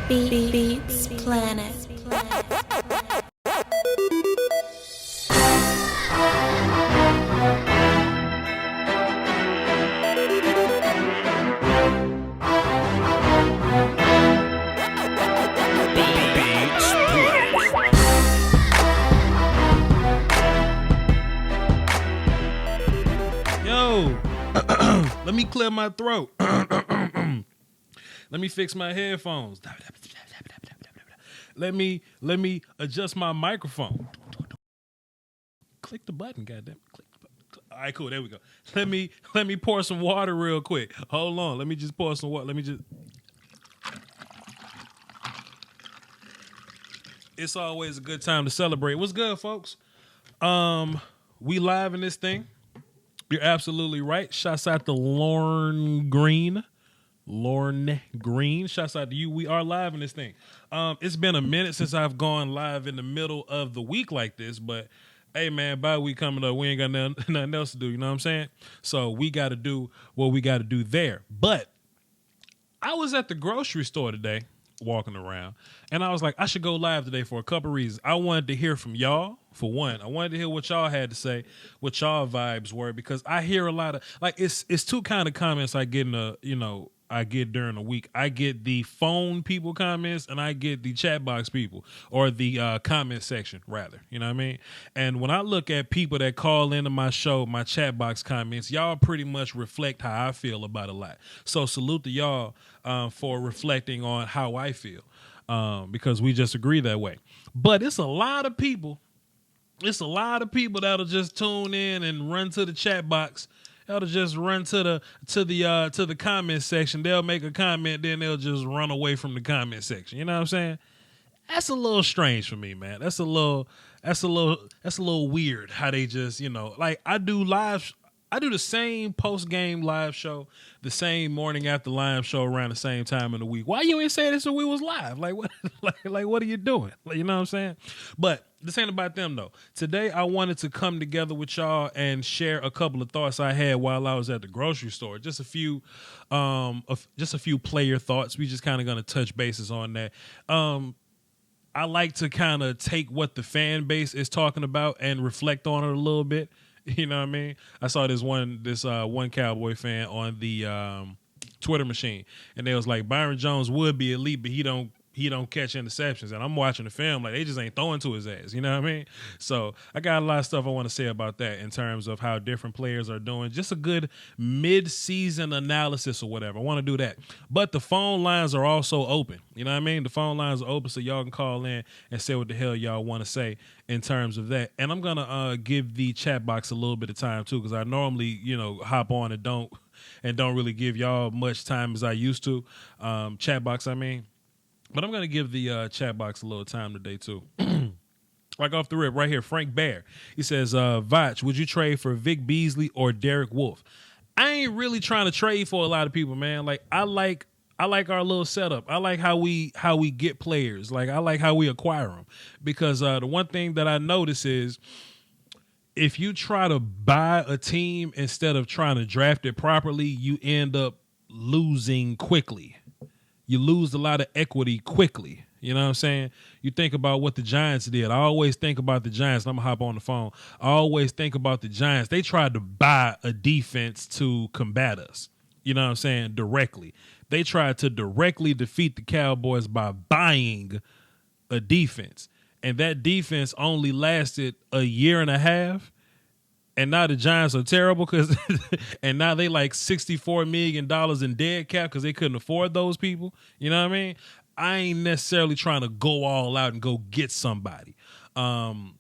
Beats Planet. Yo, let me clear my throat. Let me fix my headphones. Let me adjust my microphone. Click the button, goddamn. Click the button. All right, cool. There we go. Let me pour some water real quick. Hold on. Let me just pour some water. It's always a good time to celebrate. What's good, folks? We live in this thing. You're absolutely right. Shouts out to Lorne Green. Shouts out to you. We are live in this thing. It's been a minute since I've gone live in the middle of the week like this, but hey, man, bye week coming up. We ain't got nothing else to do. You know what I'm saying? So we got to do what we got to do there. But I was at the grocery store today walking around, and I was like, I should go live today for a couple reasons. I wanted to hear from y'all. For one, I wanted to hear what y'all had to say, what y'all vibes were, because I hear a lot of, like, it's two kind of comments I get I get during the week. I get the phone people comments, and I get the chat box people, or the comment section rather. You know what I mean? And when I look at people that call into my show, my chat box comments, y'all pretty much reflect how I feel about a lot. So salute to y'all for reflecting on how I feel, because we just agree that way. But it's a lot of people. It's a lot of people that'll just tune in and run to the chat box. They'll just run to the comment section. They'll make a comment, then they'll just run away from the comment section. You know what I'm saying? That's a little strange for me, man. That's a little weird how they just, like I do the same post-game live show, the same morning after live show around the same time in the week. Why you ain't say this when we was live? Like what? like what are you doing? Like, you know what I'm saying? But this ain't about them though. Today I wanted to come together with y'all and share a couple of thoughts I had while I was at the grocery store. Just a few player thoughts. We just kind of gonna touch bases on that. I like to kind of take what the fan base is talking about and reflect on it a little bit. You know what I mean? I saw this one Cowboy fan on the Twitter machine, and they was like, Byron Jones would be elite, but he don't catch interceptions. And I'm watching the film, like they just ain't throwing to his ass. You know what I mean? So I got a lot of stuff I want to say about that in terms of how different players are doing. Just a good mid-season analysis or whatever. I want to do that. But the phone lines are also open. You know what I mean? The phone lines are open so y'all can call in and say what the hell y'all want to say in terms of that. And I'm going to give the chat box a little bit of time too, because I normally, hop on and don't really give y'all much time as I used to. Chat box, I mean. But I'm going to give the chat box a little time today, too. Like off the rip, right here, Frank Bear. He says, Voch, would you trade for Vic Beasley or Derek Wolfe? I ain't really trying to trade for a lot of people, man. Like, I like our little setup. I like how we get players. Like, I like how we acquire them. Because the one thing that I notice is if you try to buy a team instead of trying to draft it properly, you end up losing quickly. You lose a lot of equity quickly. You know what I'm saying? You think about what the Giants did. I always think about the Giants. I'm going to hop on the phone. I always think about the Giants. They tried to buy a defense to combat us. You know what I'm saying? Directly. They tried to directly defeat the Cowboys by buying a defense. And that defense only lasted a year and a half. And now the Giants are terrible and now they like $64 million in dead cap because they couldn't afford those people. You know what I mean? I ain't necessarily trying to go all out and go get somebody. Hell,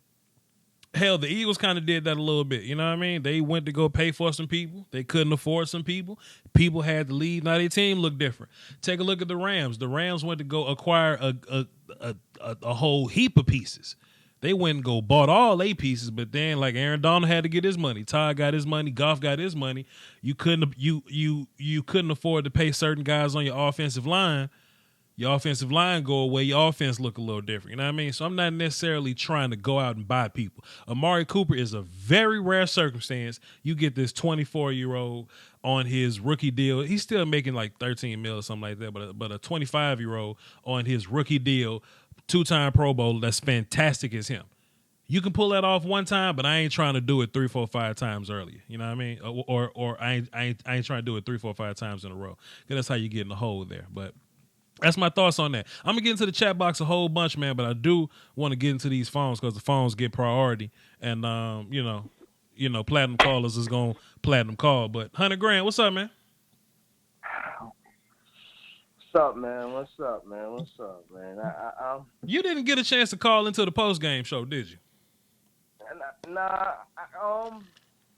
the Eagles kind of did that a little bit. You know what I mean? They went to go pay for some people. They couldn't afford some people. People had to leave. Now their team looked different. Take a look at the Rams. The Rams went to go acquire a whole heap of pieces. They went and go bought all their pieces, but then like Aaron Donald had to get his money. Todd got his money. Goff got his money. You couldn't afford to pay certain guys on your offensive line. Your offensive line go away, your offense look a little different. You know what I mean? So I'm not necessarily trying to go out and buy people. Amari Cooper is a very rare circumstance. You get this 24-year-old on his rookie deal. He's still making like 13 mil or something like that, but a 25-year-old on his rookie deal, 2-time Pro Bowler, that's fantastic as him. You can pull that off one time, but I ain't trying to do it 3, 4, 5 times earlier. You know what I mean? Or I ain't trying to do it 3, 4, 5 times in a row. Because that's how you get in the hole there. But that's my thoughts on that. I'm going to get into the chat box a whole bunch, man, but I do want to get into these phones because the phones get priority. And, platinum callers is going to platinum call. But 100 grand, what's up, man? What's up, man? You didn't get a chance to call into the post-game show, did you? Nah,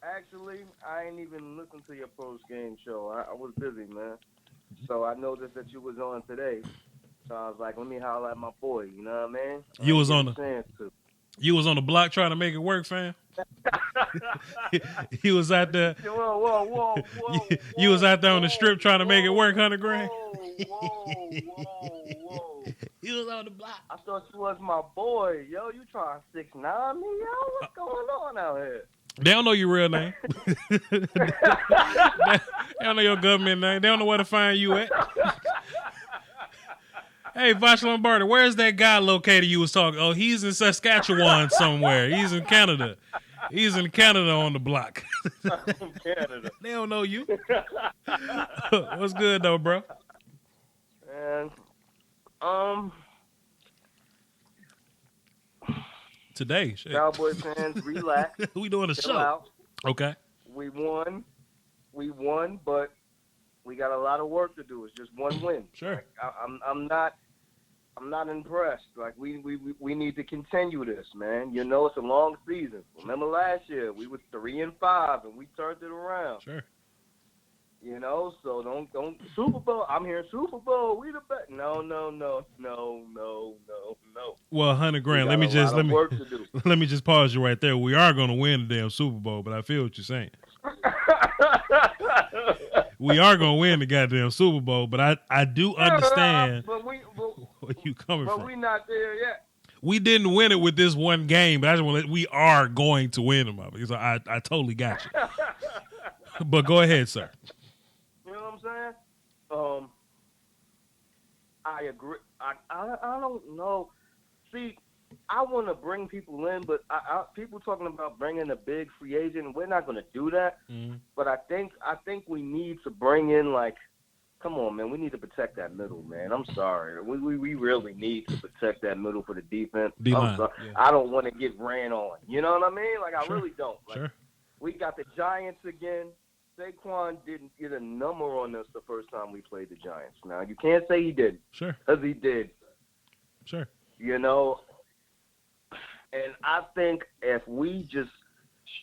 actually, I ain't even listened to your post-game show. I was busy, man. So I noticed that you was on today. So I was like, let me holler at my boy. You know what I mean? You was on the block trying to make it work, fam. He was out there. Whoa. You was out there on the strip trying to make it work, 100 grand. Whoa. He was on the block. I thought you was my boy. Yo, you trying to 6'9" me? Yo, what's going on out here? They don't know your real name. They don't know your government name. They don't know where to find you at. Hey, Voch Lombardi, where's that guy located you was talking? Oh, he's in Saskatchewan somewhere. He's in Canada. He's in Canada on the block. Canada. They don't know you. What's good, though, bro? And, today, shit. Cowboys fans, relax. We doing a Chill show. Out. Okay. We won, but we got a lot of work to do. It's just one win. Sure. Like, I'm not impressed. Like we need to continue this, man. You know, it's a long season. Remember last year we was 3-5 and we turned it around. Sure. You know, so don't Super Bowl. I'm hearing Super Bowl. We the best. No. Well, 100 grand. Let me just pause you right there. We are going to win the damn Super Bowl, but I feel what you're saying. We are going to win the goddamn Super Bowl, but I do understand where you coming from. But we not there yet. We didn't win it with this one game, but we are going to win them. So I totally got you. But go ahead, sir. You know what I'm saying? I agree. I don't know. See, I want to bring people in, but people talking about bringing a big free agent. We're not going to do that. Mm-hmm. But I think we need to bring in, like, come on, man. We need to protect that middle, man. I'm sorry. We really need to protect that middle for the defense. D-line, yeah. I don't want to get ran on. You know what I mean? Like, I really don't. Like, sure. We got the Giants again. Saquon didn't get a number on us the first time we played the Giants. Now, you can't say he didn't. Sure. Because he did. Sure. You know, and I think if we just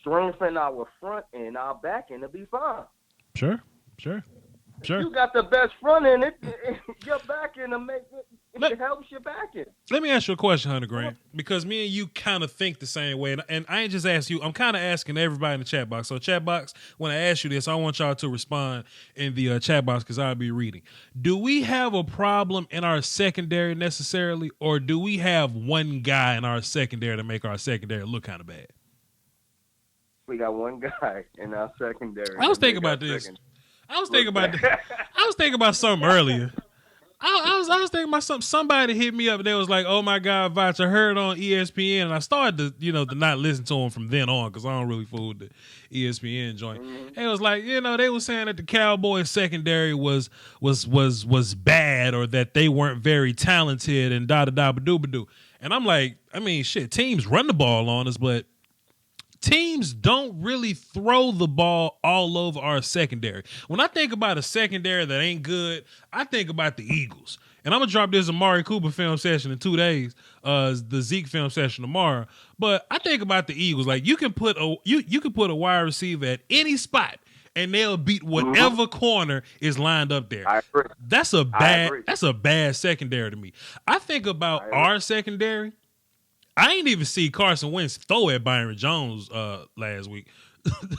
strengthen our front and our back end, it'll be fine. Sure. You got the best front end. Your back end will make it helps your back end. Let me ask you a question, 100 grand, because me and you kind of think the same way, and I ain't just ask you. I'm kind of asking everybody in the chat box. So, chat box, when I ask you this, I want y'all to respond in the chat box because I'll be reading. Do we have a problem in our secondary necessarily, or do we have one guy in our secondary to make our secondary look kind of bad? We got one guy in our secondary. I was thinking about this. I was thinking about something earlier. I was thinking about something. Somebody hit me up and they was like, "Oh my God, Voch, I heard on ESPN," and I started to not listen to him from then on because I don't really fool with the ESPN joint. Mm-hmm. It was like, they were saying that the Cowboys secondary was bad or that they weren't very talented and da-da-da-ba-doo-ba-doo. And I'm like, I mean, shit, teams run the ball on us, but teams don't really throw the ball all over our secondary. When I think about a secondary that ain't good, I think about the Eagles. And I'm going to drop this Amari Cooper film session in 2 days, the Zeke film session tomorrow. But I think about the Eagles. Like, you can put a wide receiver at any spot, and they'll beat whatever corner is lined up there. I agree. That's a bad secondary to me. I think about our secondary. I ain't even see Carson Wentz throw at Byron Jones last week.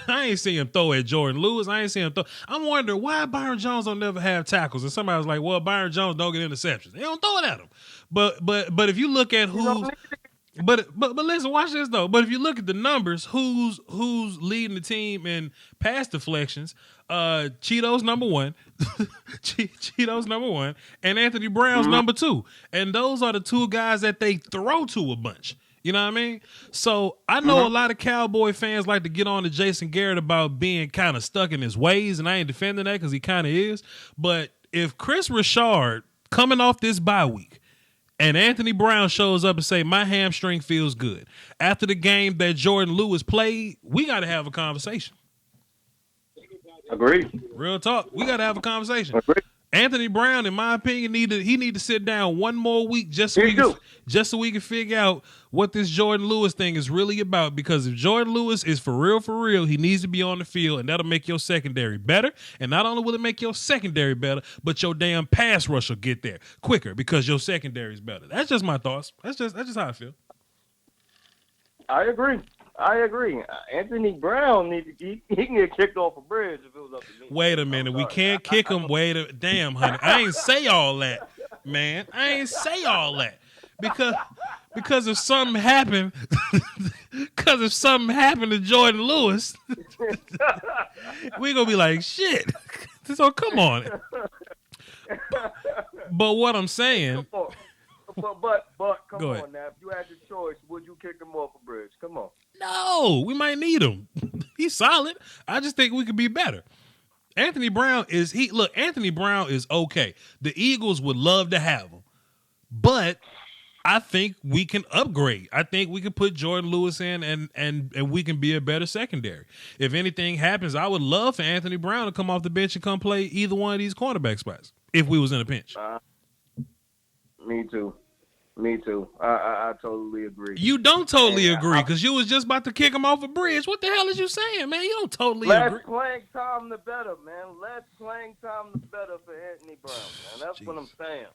I ain't seen him throw at Jordan Lewis. I ain't seen him throw. I'm wondering why Byron Jones don't never have tackles. And somebody was like, well, Byron Jones don't get interceptions. They don't throw it at him. But if you look at who's but listen, watch this though. But if you look at the numbers, who's leading the team in pass deflections? Cheeto's number 1, Cheeto's number 1, and Anthony Brown's number 2. And those are the 2 guys that they throw to a bunch. You know what I mean? So I know a lot of Cowboy fans like to get on to Jason Garrett about being kind of stuck in his ways, and I ain't defending that because he kind of is. But if Chris Richard coming off this bye week and Anthony Brown shows up and say, my hamstring feels good, after the game that Jordan Lewis played, we got to have a conversation. Agreed. Real talk. We got to have a conversation. Agreed. Anthony Brown, in my opinion, need to sit down one more week just so we can figure out what this Jordan Lewis thing is really about. Because if Jordan Lewis is for real, he needs to be on the field, and that'll make your secondary better. And not only will it make your secondary better, but your damn pass rush will get there quicker because your secondary is better. That's just my thoughts. That's just how I feel. I agree. Anthony Brown he can get kicked off a bridge if it was up to me. Wait a minute, we can't kick him. Damn, honey, I ain't say all that, man. I ain't say all that because if something happened, to Jordan Lewis, we gonna be like shit. So come on. But what I'm saying. But come Go on ahead. now. If you had the choice, would you kick him off a bridge? Come on. No, we might need him. He's solid. I just think we could be better. Anthony Brown is okay. The Eagles would love to have him. But I think we can upgrade. I think we can put Jordan Lewis in and we can be a better secondary. If anything happens, I would love for Anthony Brown to come off the bench and come play either one of these cornerback spots if we was in a pinch. Me too. I totally agree. You don't totally agree because you was just about to kick him off a bridge. What the hell is you saying, man? You don't totally agree. Less playing time the better, man. Less playing time the better for Anthony Brown, man. That's what I'm saying.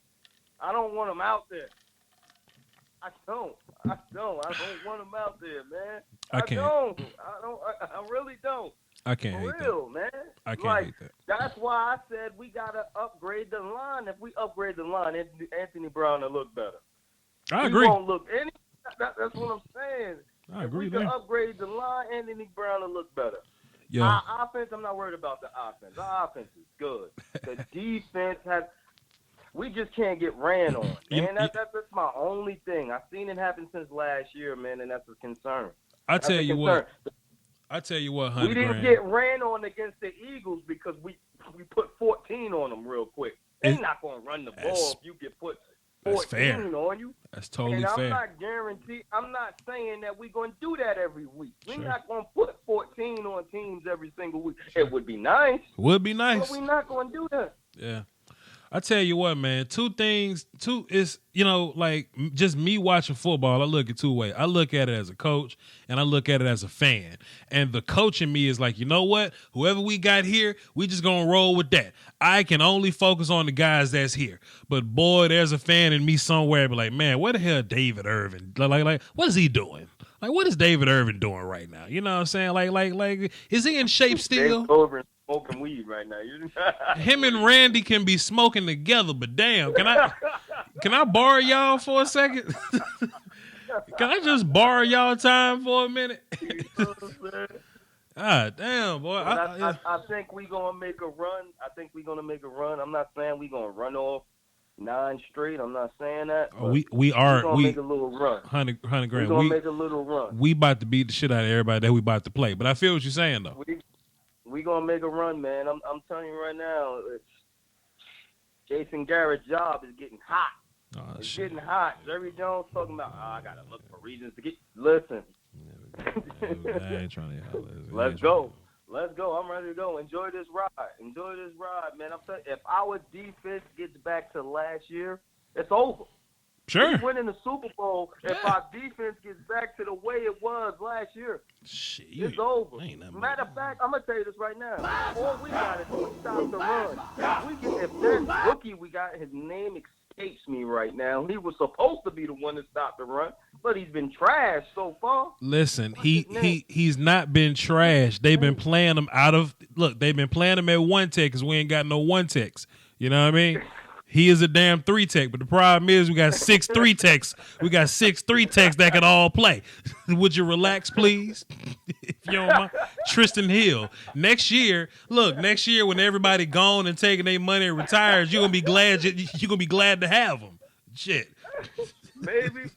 I don't want him out there. I don't want him out there, man. I really don't. I can't hate that. Man. I can't hate that. That's why I said we got to upgrade the line. If we upgrade the line, Anthony Brown will look better. I agree. He won't look any. That's what I'm saying. I agree. If we can upgrade the line, Anthony Brown will look better. Yeah. Our offense, I'm not worried about the offense. Our offense is good. The defense has. We just can't get ran on, man. That's my only thing. I've seen it happen since last year, man, and that's a concern. I tell you what, $100 we didn't get ran on against the Eagles because we put 14 on them real quick. They're not going to run the ball if you get put 14 on you. That's totally fair. fair. I'm not guaranteed. I'm not saying that we're going to do that every week. We're not going to put 14 on teams every single week. It would be nice. Would be nice. But we're not going to do that. Yeah. I tell you what, man, two is, like just me watching football, I look at two ways. I look at it as a coach and I look at it as a fan. And the coach in me is like, you know what? Whoever we got here, we just going to roll with that. I can only focus on the guys that's here. But boy, there's a fan in me somewhere be like, man, where the hell David Irvin? Like what is he doing? Like, what is David Irvin doing right now? You know what I'm saying? Like, is he in shape still? Smoking weed right now. Him and Randy can be smoking together, but damn, can I borrow y'all for a second? Can I just borrow y'all time for a minute? Damn, boy. I think we're gonna make a run. I'm not saying we're gonna run off 9 straight. I'm not saying that. We make a little run. 100 grand. We're gonna make a little run. We about to beat the shit out of everybody that we about to play. But I feel what you're saying though. We gonna make a run, man. I'm telling you right now, Jason Garrett's job is getting hot. It's getting hot. Jerry Jones talking about, I gotta look for reasons to get. Listen. I ain't trying to holler. Let's go. I'm ready to go. Enjoy this ride, man. I'm telling you, if our defense gets back to last year, it's over. Sure. We're winning the Super Bowl if our defense gets back to the way it was last year. Shit, it's over. Matter of fact, I'm going to tell you this right now. All we got is to stop the run. If that rookie we got, his name escapes me right now. He was supposed to be the one to stop the run, but he's been trashed so far. Listen, he's not been trashed. They've been playing him they've been playing him at one tech because we ain't got no one techs. You know what I mean? He is a damn 3 tech, but the problem is we got 6 3 techs. We got 6 3 techs that can all play. Would you relax, please? If you don't mind. Tristan Hill. Next year when everybody gone and taking their money and retires, you're gonna be glad to have them. Shit. Maybe,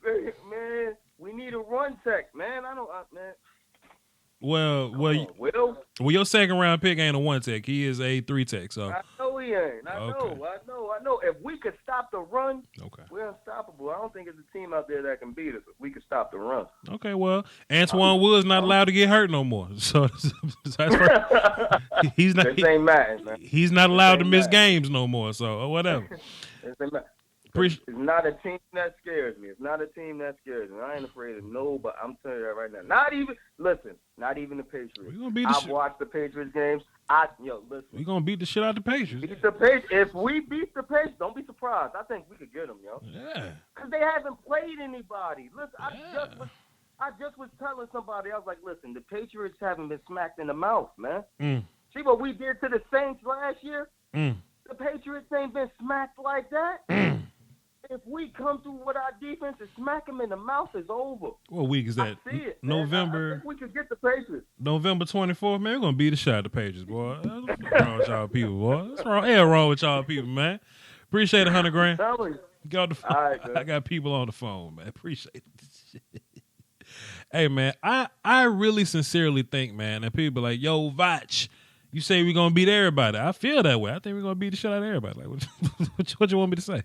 man. We need a run tech, man. Man. Well, your second round pick ain't a 1 tech. He is a 3 tech. So I know he ain't. I know. If we could stop the run, we're unstoppable. I don't think there's a team out there that can beat us if we could stop the run. Okay, well, Antoine Wood's not allowed to get hurt no more. So that's he's not. This ain't Madden, man. He's not allowed to miss games no more. So or whatever. It's not a team that scares me. I ain't afraid of nobody. I'm telling you that right now. Not even the Patriots. I've watched the Patriots games. Listen. We're going to beat the shit out of the Patriots. If we beat the Patriots, don't be surprised. I think we could get them, yo. Yeah. Because they haven't played anybody. Listen, I just was telling somebody, I was like, listen, the Patriots haven't been smacked in the mouth, man. See what we did to the Saints last year? The Patriots ain't been smacked like that. If we come through with our defense and smack them in the mouth, it's over. What week is that? I see it, November. I think we could get the Patriots. November 24th, man. We're going to beat the shit out of the Patriots, boy. What's wrong with y'all people, boy? What's wrong with y'all people, man? Appreciate it, 100 grand. Get the phone. Right, I got people on the phone, man. Appreciate it. Hey, man, I really sincerely think, man, that people be like, yo, Voch, you say we're going to beat everybody. I feel that way. I think we're going to beat the shit out of everybody. Like, what you want me to say?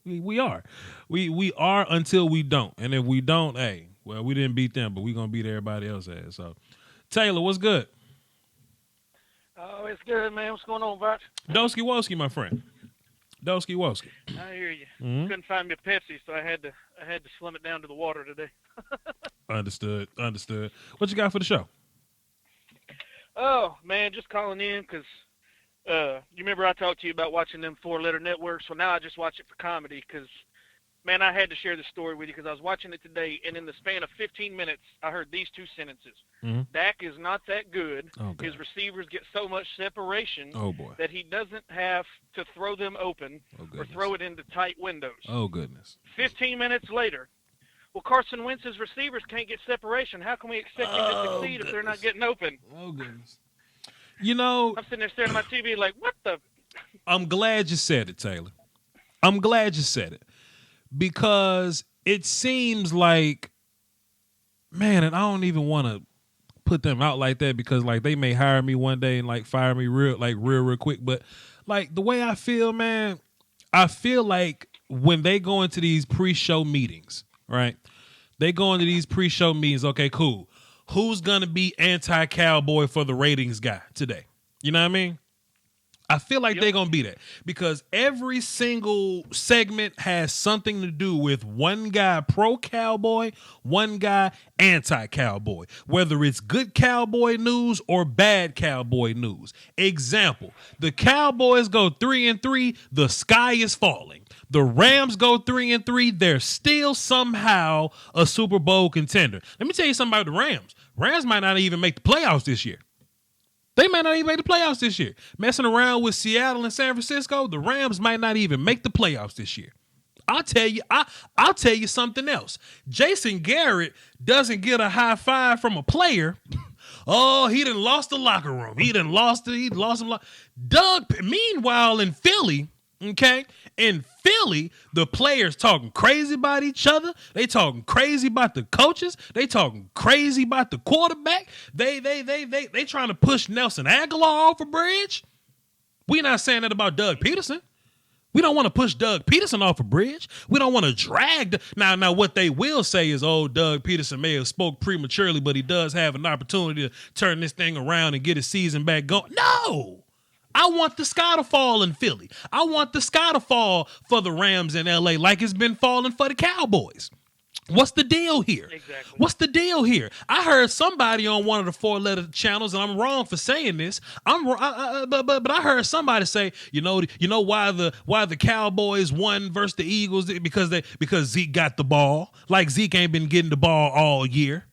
We are. We are until we don't. And if we don't, we didn't beat them, but we're going to beat everybody else ass. So, Taylor, what's good? Oh, it's good, man. What's going on, Voch? Doski Woski, my friend. Doski Woski. I hear you. Couldn't find me a Pepsi, so I had to slim it down to the water today. Understood. What you got for the show? Oh, man, just calling in because you remember I talked to you about watching them 4-letter networks. Well, now I just watch it for comedy because, man, I had to share this story with you because I was watching it today, and in the span of 15 minutes, I heard these 2 sentences. Dak is not that good. His receivers get so much separation that he doesn't have to throw them open or throw it into tight windows. Oh, goodness. 15 minutes later, well, Carson Wentz's receivers can't get separation. How can we expect him to succeed if they're not getting open? Oh, goodness. You know, I'm sitting there staring at my TV like, what the? I'm glad you said it, Taylor. I'm glad you said it because it seems like, man, and I don't even want to put them out like that because like they may hire me one day and like fire me real quick. But like the way I feel, man, I feel like when they go into these pre-show meetings, right? They go into these pre-show meetings. Okay, cool. Who's going to be anti-Cowboy for the ratings guy today? You know what I mean? I feel like they're going to be that because every single segment has something to do with one guy pro-Cowboy, one guy anti-Cowboy, whether it's good Cowboy news or bad Cowboy news. Example, the Cowboys go 3-3, the sky is falling. The Rams go 3-3, they're still somehow a Super Bowl contender. Let me tell you something about the Rams. Rams might not even make the playoffs this year. They might not even make the playoffs this year. Messing around with Seattle and San Francisco, the Rams might not even make the playoffs this year. I'll tell you something else. Jason Garrett doesn't get a high five from a player. Oh, he done lost the locker room. He lost him. Meanwhile, in Philly, okay, in Philly, the players talking crazy about each other. They talking crazy about the coaches. They talking crazy about the quarterback. They trying to push Nelson Aguilar off a bridge. We not saying that about Doug Peterson. We don't want to push Doug Peterson off a bridge. We don't want to drag now what they will say is, oh, Doug Peterson may have spoke prematurely, but he does have an opportunity to turn this thing around and get his season back going. No! I want the sky to fall in Philly. I want the sky to fall for the Rams in LA like it's been falling for the Cowboys. What's the deal here? Exactly. What's the deal here? I heard somebody on one of the 4-letter channels, and I'm wrong for saying this. But I heard somebody say, you know why the Cowboys won versus the Eagles because Zeke got the ball. Like Zeke ain't been getting the ball all year.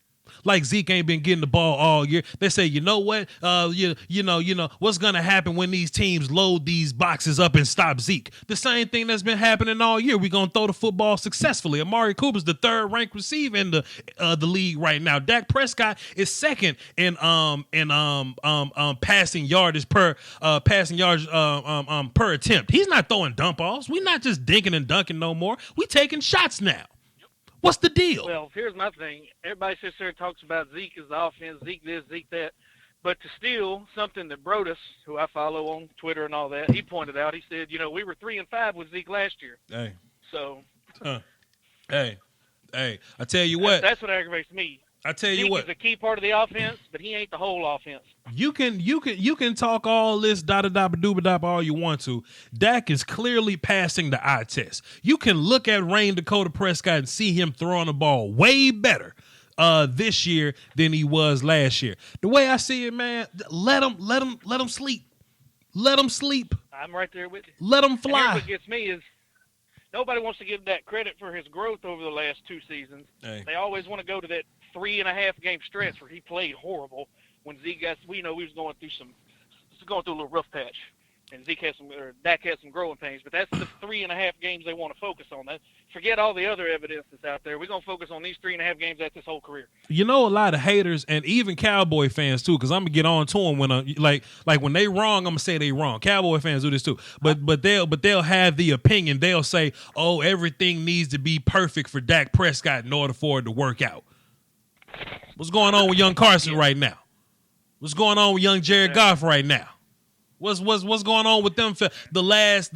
Like Zeke ain't been getting the ball all year. They say, you know what? You know what's gonna happen when these teams load these boxes up and stop Zeke? The same thing that's been happening all year. We're gonna throw the football successfully. Amari Cooper's the 3rd ranked receiver in the league right now. Dak Prescott is 2nd in passing yardage per attempt. He's not throwing dump offs. We're not just dinking and dunking no more. We taking shots now. What's the deal? Well, here's my thing. Everybody sits there and talks about Zeke as the offense, Zeke this, Zeke that. But to steal something that Brodus, who I follow on Twitter and all that, he pointed out, he said, we were 3-5 with Zeke last year. Hey. So. Hey. I tell you what. That's what aggravates me. I tell you Zeke what. is a key part of the offense, but he ain't the whole offense. You can talk all this da-da-da-ba-doo-ba-da all you want to. Dak is clearly passing the eye test. You can look at Rain Dakota Prescott and see him throwing the ball way better this year than he was last year. The way I see it, man, let him sleep. Let him sleep. I'm right there with you. Let him fly. And here's what gets me is nobody wants to give Dak credit for his growth over the last 2 seasons. Hey. They always want to go to that 3.5 game stretch where he played horrible when Zeke got, we was going through a little rough patch, and Dak had some growing pains. But that's the 3.5 games they want to focus on. That forget all the other evidence that's out there. We're gonna focus on these 3.5 games. That's his whole career. A lot of haters and even Cowboy fans too, because I'm gonna get on to them when like when they wrong, I'm gonna say they wrong. Cowboy fans do this too, but they'll have the opinion. They'll say, oh, everything needs to be perfect for Dak Prescott in order for it to work out. What's going on with young Carson right now? What's going on with young Jared Goff right now? What's going on with them? The last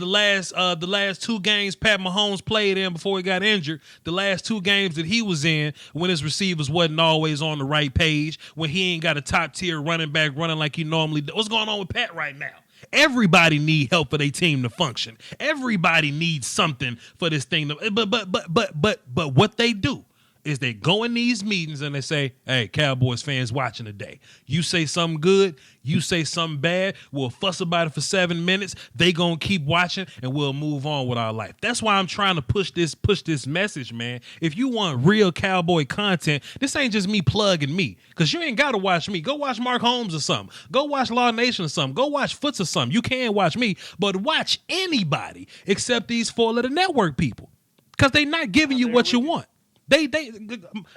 2 games Pat Mahomes played in before he got injured. The last 2 games that he was in when his receivers wasn't always on the right page. When he ain't got a top tier running back running like he normally does. What's going on with Pat right now? Everybody need help for their team to function. Everybody needs something for this thing to. But what they do is they go in these meetings and they say, hey, Cowboys fans watching today, you say something good, you say something bad, we'll fuss about it for 7 minutes, they gonna keep watching, and we'll move on with our life. That's why I'm trying to push this message, man. If you want real Cowboy content, this ain't just me plugging me, because you ain't gotta watch me. Go watch Mark Holmes or something. Go watch Law Nation or something. Go watch Foots or something. You can watch me, but watch anybody except these 4-letter network people, because they not giving you what you want.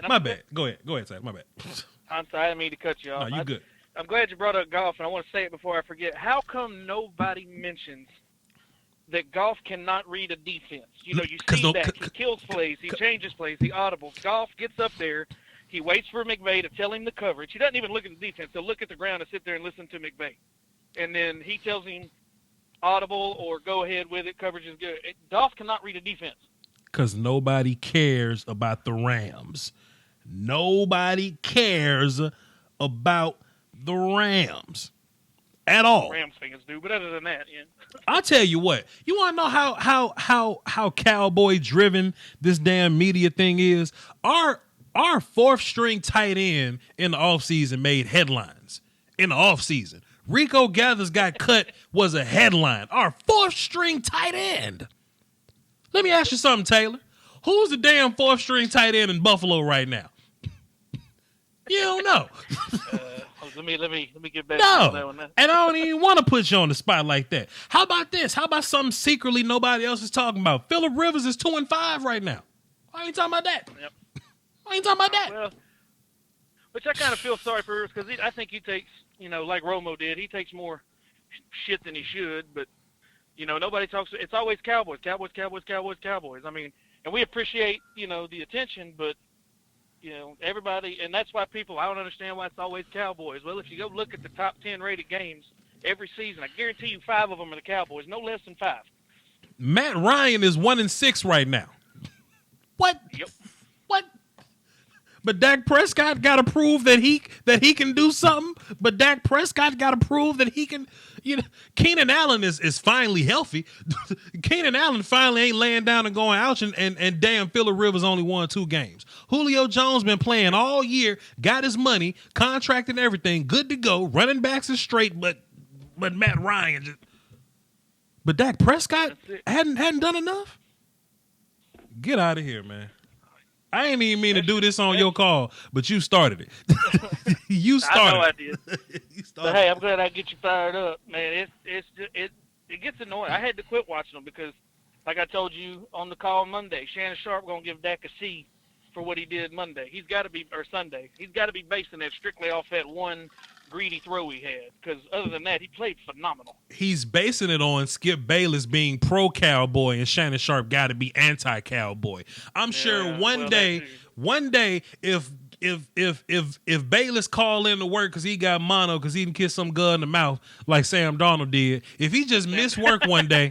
My bad. Go ahead, Ty. My bad. I'm sorry, I didn't mean to cut you off. No, you good. I'm glad you brought up Goff, and I want to say it before I forget. How come nobody mentions that Goff cannot read a defense? You see that. He kills plays. He changes plays. He audibles. Goff gets up there. He waits for McVay to tell him the coverage. He doesn't even look at the defense. He'll look at the ground and sit there and listen to McVay. And then he tells him audible or go ahead with it. Coverage is good. Goff cannot read a defense. Because nobody cares about the Rams. Nobody cares about the Rams at all. Rams fans do, but other than that, yeah. I'll tell you what. You want to know how Cowboy-driven this damn media thing is? Our 4th string tight end in the offseason made headlines. In the offseason, Rico Gathers got cut was a headline. Our 4th string tight end. Let me ask you something, Taylor. Who's the damn 4th string tight end in Buffalo right now? You don't know. Let me get back to that one. And I don't even want to put you on the spot like that. How about this? How about something secretly nobody else is talking about? Phillip Rivers is 2-5 right now. Why ain't you talking about that? Yep. Why ain't you talking about that? Well, which I kind of feel sorry for Rivers because I think he takes, like Romo did, he takes more shit than he should, but nobody talks. It's always Cowboys. I mean, and we appreciate, the attention, but, everybody, and that's why I don't understand why it's always Cowboys. Well, if you go look at the top 10 rated games every season, I guarantee you 5 of them are the Cowboys, no less than 5. Matt Ryan is 1-6 right now. What? Yep. What? But Dak Prescott got to prove that he can do something. But Dak Prescott got to prove that he can. Keenan Allen is finally healthy. Keenan Allen finally ain't laying down and going ouch, and damn, Phillip Rivers only won 2 games. Julio Jones been playing all year, got his money, contracted everything, good to go. Running backs is straight, but Matt Ryan just. But Dak Prescott hadn't done enough. Get out of here, man. I ain't even mean to do this on your call, but you started it. You started. I know I did. But hey, I'm glad I get you fired up, man. It gets annoying. I had to quit watching them because, like I told you on the call Monday, Shannon Sharp gonna give Dak a C for what he did Monday. He's got to be, or Sunday. He's got to be basing that strictly off that one greedy throw he had. Because other than that, he played phenomenal. He's basing it on Skip Bayless being pro-Cowboy and Shannon Sharp got to be anti-Cowboy. I'm sure one day, if Bayless call in to work because he got mono because he didn't kiss some girl in the mouth like Sam Darnold did, if he just missed work one day.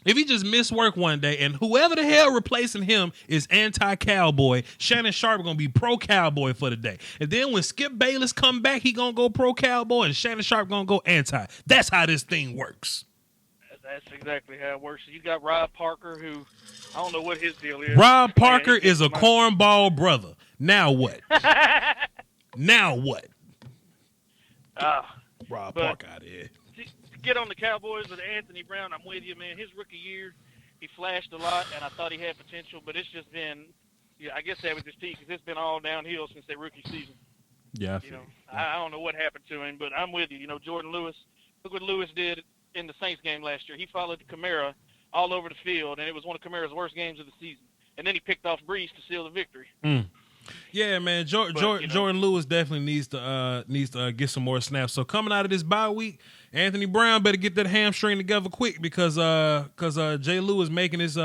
If he just missed work one day and whoever the hell replacing him is anti-Cowboy, Shannon Sharp going to be pro-Cowboy for the day. And then when Skip Bayless come back, he going to go pro-Cowboy and Shannon Sharp going to go anti. That's how this thing works. That's exactly how it works. You got Rob Parker, who I don't know what his deal is. Rob Parker is a cornball brother. Now what? Now what? Rob Parker out of here. Get on the Cowboys with Anthony Brown. I'm with you, man. His rookie year, he flashed a lot, and I thought he had potential, but it's just been, I guess that was his team because it's been all downhill since that rookie season. Yeah, I don't know what happened to him, but I'm with you. Jordan Lewis. Look what Lewis did in the Saints game last year. He followed Kamara all over the field, and it was one of Kamara's worst games of the season. And then he picked off Brees to seal the victory. Yeah, man. Jordan Lewis definitely needs to get some more snaps. So coming out of this bye week, Anthony Brown better get that hamstring together quick because Jay Lewis making his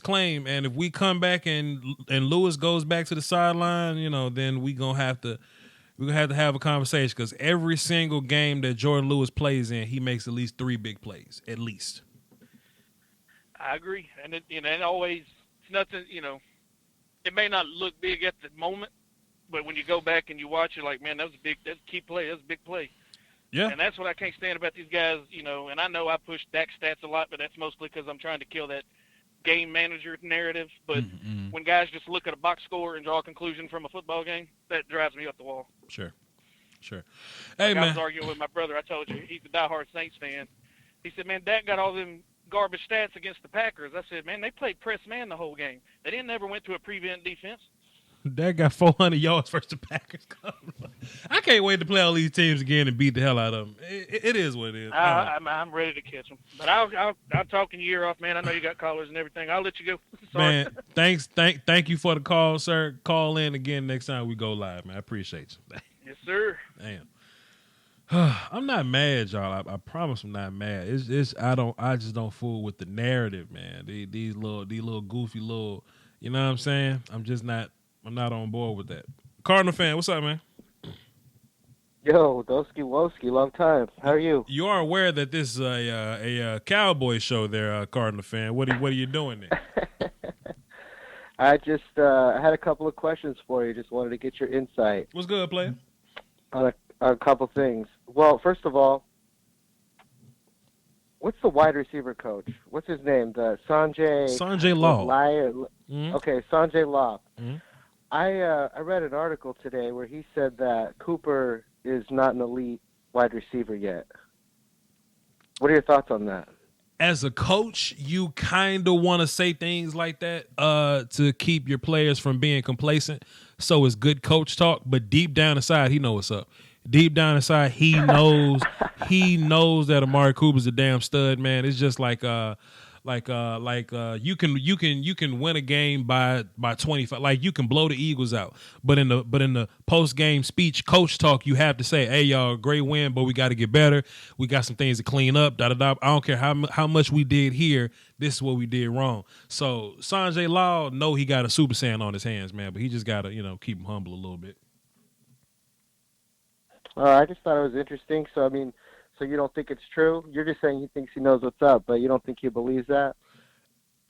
claim, and if we come back and Lewis goes back to the sideline, then we're gonna have to have a conversation because every single game that Jordan Lewis plays in, he makes at least 3 big plays, at least. I agree, and it always it's nothing. It may not look big at the moment, but when you go back and you watch, you're like, man, that's a key play. That's a big play. Yeah. And that's what I can't stand about these guys, and I know I push Dak stats a lot, but that's mostly because I'm trying to kill that game manager narrative. But when guys just look at a box score and draw a conclusion from a football game, that drives me up the wall. Sure. Hey, man. I was arguing with my brother. I told you, he's a diehard Saints fan. He said, man, Dak got all them garbage stats against the Packers. I said, man, they played press man the whole game. They didn't ever went to a prevent defense. That got 400 yards versus the Packers. I can't wait to play all these teams again and beat the hell out of them. It is what it is. I'm ready to catch them. But I'll talk in your ear off, man. I know you got callers and everything. I'll let you go. Sorry. Man, thank you for the call, sir. Call in again next time we go live, man. I appreciate you. Yes, sir. Damn. I'm not mad, y'all. I promise I'm not mad. I just don't fool with the narrative, man. These little goofy little, you know what I'm saying? I'm not on board with that. Cardinal fan, what's up, man? Yo, Doski Woski, long time. How are you? You are aware that this is a Cowboy show there, Cardinal fan. What are you doing there? I just I had a couple of questions for you. Just wanted to get your insight. What's good, player? On a couple things. Well, first of all, what's the wide receiver coach? What's his name? The Sanjay Law. Okay, Sanjay Law. Mm-hmm. I read an article today where he said that Cooper is not an elite wide receiver yet. What are your thoughts on that? As a coach, you kind of want to say things like that to keep your players from being complacent. So it's good coach talk, but deep down inside, he knows what's up. Deep down inside, he knows that Amari Cooper's a damn stud, man. It's just like you can win a game by 25. Like you can blow the Eagles out, but in the post game speech, coach talk, you have to say, "Hey y'all, great win, but we got to get better. We got some things to clean up." Da da da. I don't care how much we did here. This is what we did wrong. So Sanjay Law, know he got a Super Saiyan on his hands, man, but he just got to keep him humble a little bit. I just thought it was interesting. So so you don't think it's true? You're just saying he thinks he knows what's up, but you don't think he believes that?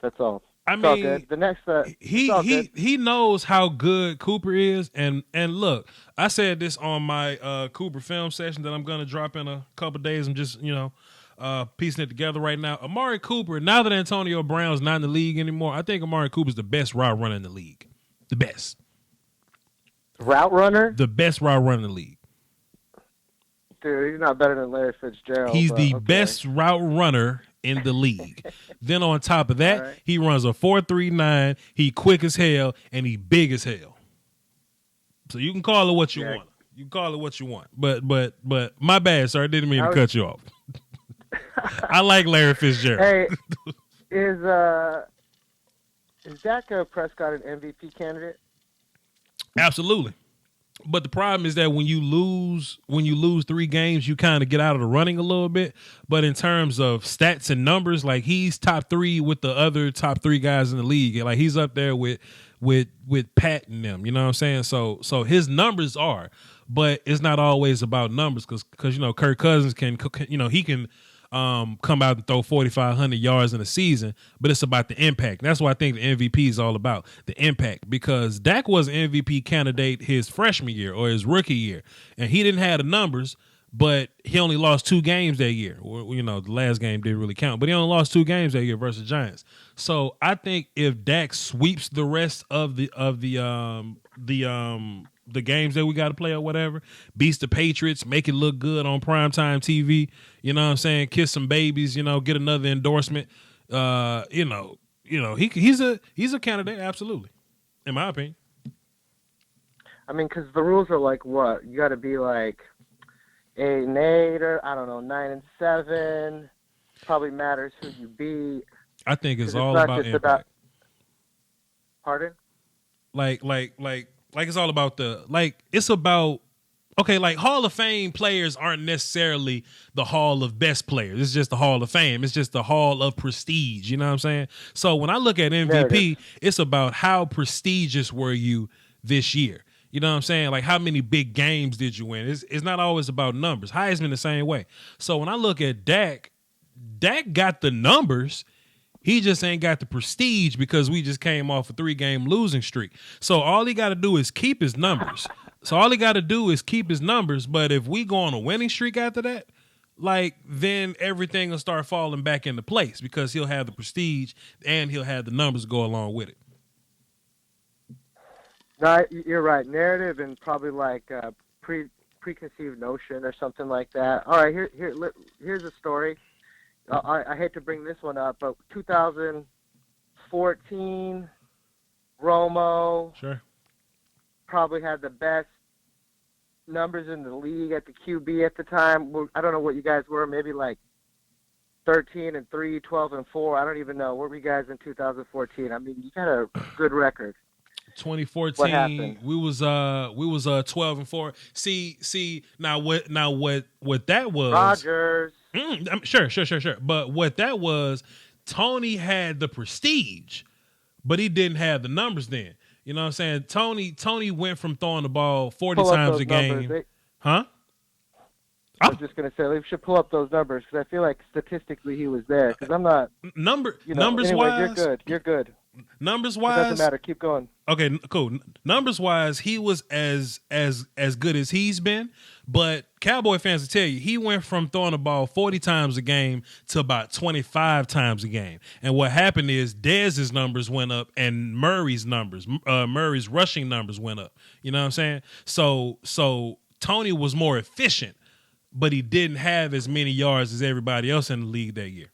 That's all. I It's all mean, good. The next, it's he all good. he knows how good Cooper is, and look, I said this on my Cooper film session that I'm gonna drop in a couple days. I'm just piecing it together right now. Amari Cooper, now that Antonio Brown's not in the league anymore, I think Amari Cooper's the best route runner in the league. The best Route runner? best route runner in the league. Dude, he's not better than Larry Fitzgerald. He's the okay. best route runner in the league. Then on top of that, right. he runs a 4.39. He quick as hell and he big as hell. So you can call it what you want. You can call it what you want. But my bad, sir. I didn't mean to cut you off. I like Larry Fitzgerald. Hey, is Dak Prescott an MVP candidate? Absolutely. But the problem is that when you lose 3 games, you kind of get out of the running a little bit. But in terms of stats and numbers, like he's top 3 with the other top 3 guys in the league. Like he's up there with Pat and them. You know what I'm saying? So his numbers are, but it's not always about numbers because Kirk Cousins can he can come out and throw 4,500 yards in a season, but it's about the impact. That's what I think the MVP is all about, the impact, because Dak was an MVP candidate his freshman year or his rookie year, and he didn't have the numbers, but he only lost 2 games that year. The last game didn't really count, but he only lost 2 games that year versus Giants. So I think if Dak sweeps the rest of the games that we got to play or whatever, beats the Patriots, make it look good on primetime TV, you know what I'm saying? Kiss some babies, get another endorsement. He's a candidate, absolutely, in my opinion. I mean, because the rules are like what? You got to be like 8-8 or I don't know, 9-7. Probably matters who you beat. I think it's all not about just impact. Pardon? Like it's all about it's about, okay, like Hall of Fame players aren't necessarily the Hall of Best players. It's just the Hall of Fame. It's just the Hall of Prestige. You know what I'm saying? So when I look at MVP, it's about how prestigious were you this year. You know what I'm saying? Like how many big games did you win? It's not always about numbers. Heisman the same way. So when I look at Dak got the numbers. He just ain't got the prestige because we just came off a 3-game losing streak. So all he got to do is keep his numbers. But if we go on a winning streak after that, then everything will start falling back into place because he'll have the prestige and he'll have the numbers to go along with it. No, you're right. Narrative and probably preconceived notion or something like that. All right, here's a story. I hate to bring this one up, but 2014, Romo probably had the best numbers in the league at the QB at the time. I don't know what you guys were, maybe like 13-3, 12-4. I don't even know. What were you guys in 2014? I mean, you got a good record. 2014, we was 12-4. See now what that was. Rodgers. Sure. But what that was, Tony had the prestige, but he didn't have the numbers then. You know what I'm saying? Tony went from throwing the ball 40 times a game. Huh? I was just going to say, we should pull up those numbers because I feel like statistically he was there. Because I'm not. Numbers anyway, wise. You're good. Numbers wise. It doesn't matter. Keep going. Okay, cool. Numbers wise, he was as good as he's been. But Cowboy fans will tell you, he went from throwing the ball 40 times a game to about 25 times a game. And what happened is Dez's numbers went up and Murray's rushing numbers went up. You know what I'm saying? So Tony was more efficient, but he didn't have as many yards as everybody else in the league that year.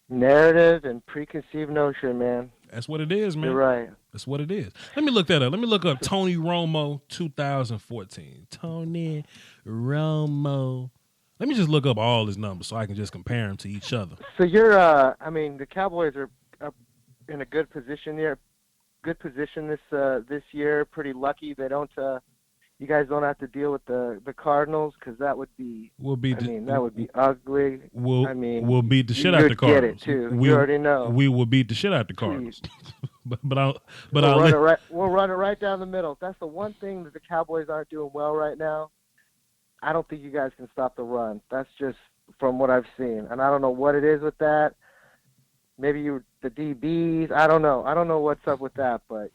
Narrative and preconceived notion, man. That's what it is, man. You're right. That's what it is. Let me look that up. Let me look up Tony Romo 2014. Tony Romo. Let me just look up all his numbers so I can just compare them to each other. So you're, the Cowboys are in a good position here. Good position this year. Pretty lucky they don't. You guys don't have to deal with the Cardinals because that would be. That would be ugly. We'll beat the shit out the Cardinals. Get it too. You already know. We will beat the shit out the Cardinals. We'll run it right down the middle. That's the one thing that the Cowboys aren't doing well right now. I don't think you guys can stop the run. That's just from what I've seen, and I don't know what it is with that. maybe the DBs. I don't know. I don't know what's up with that, but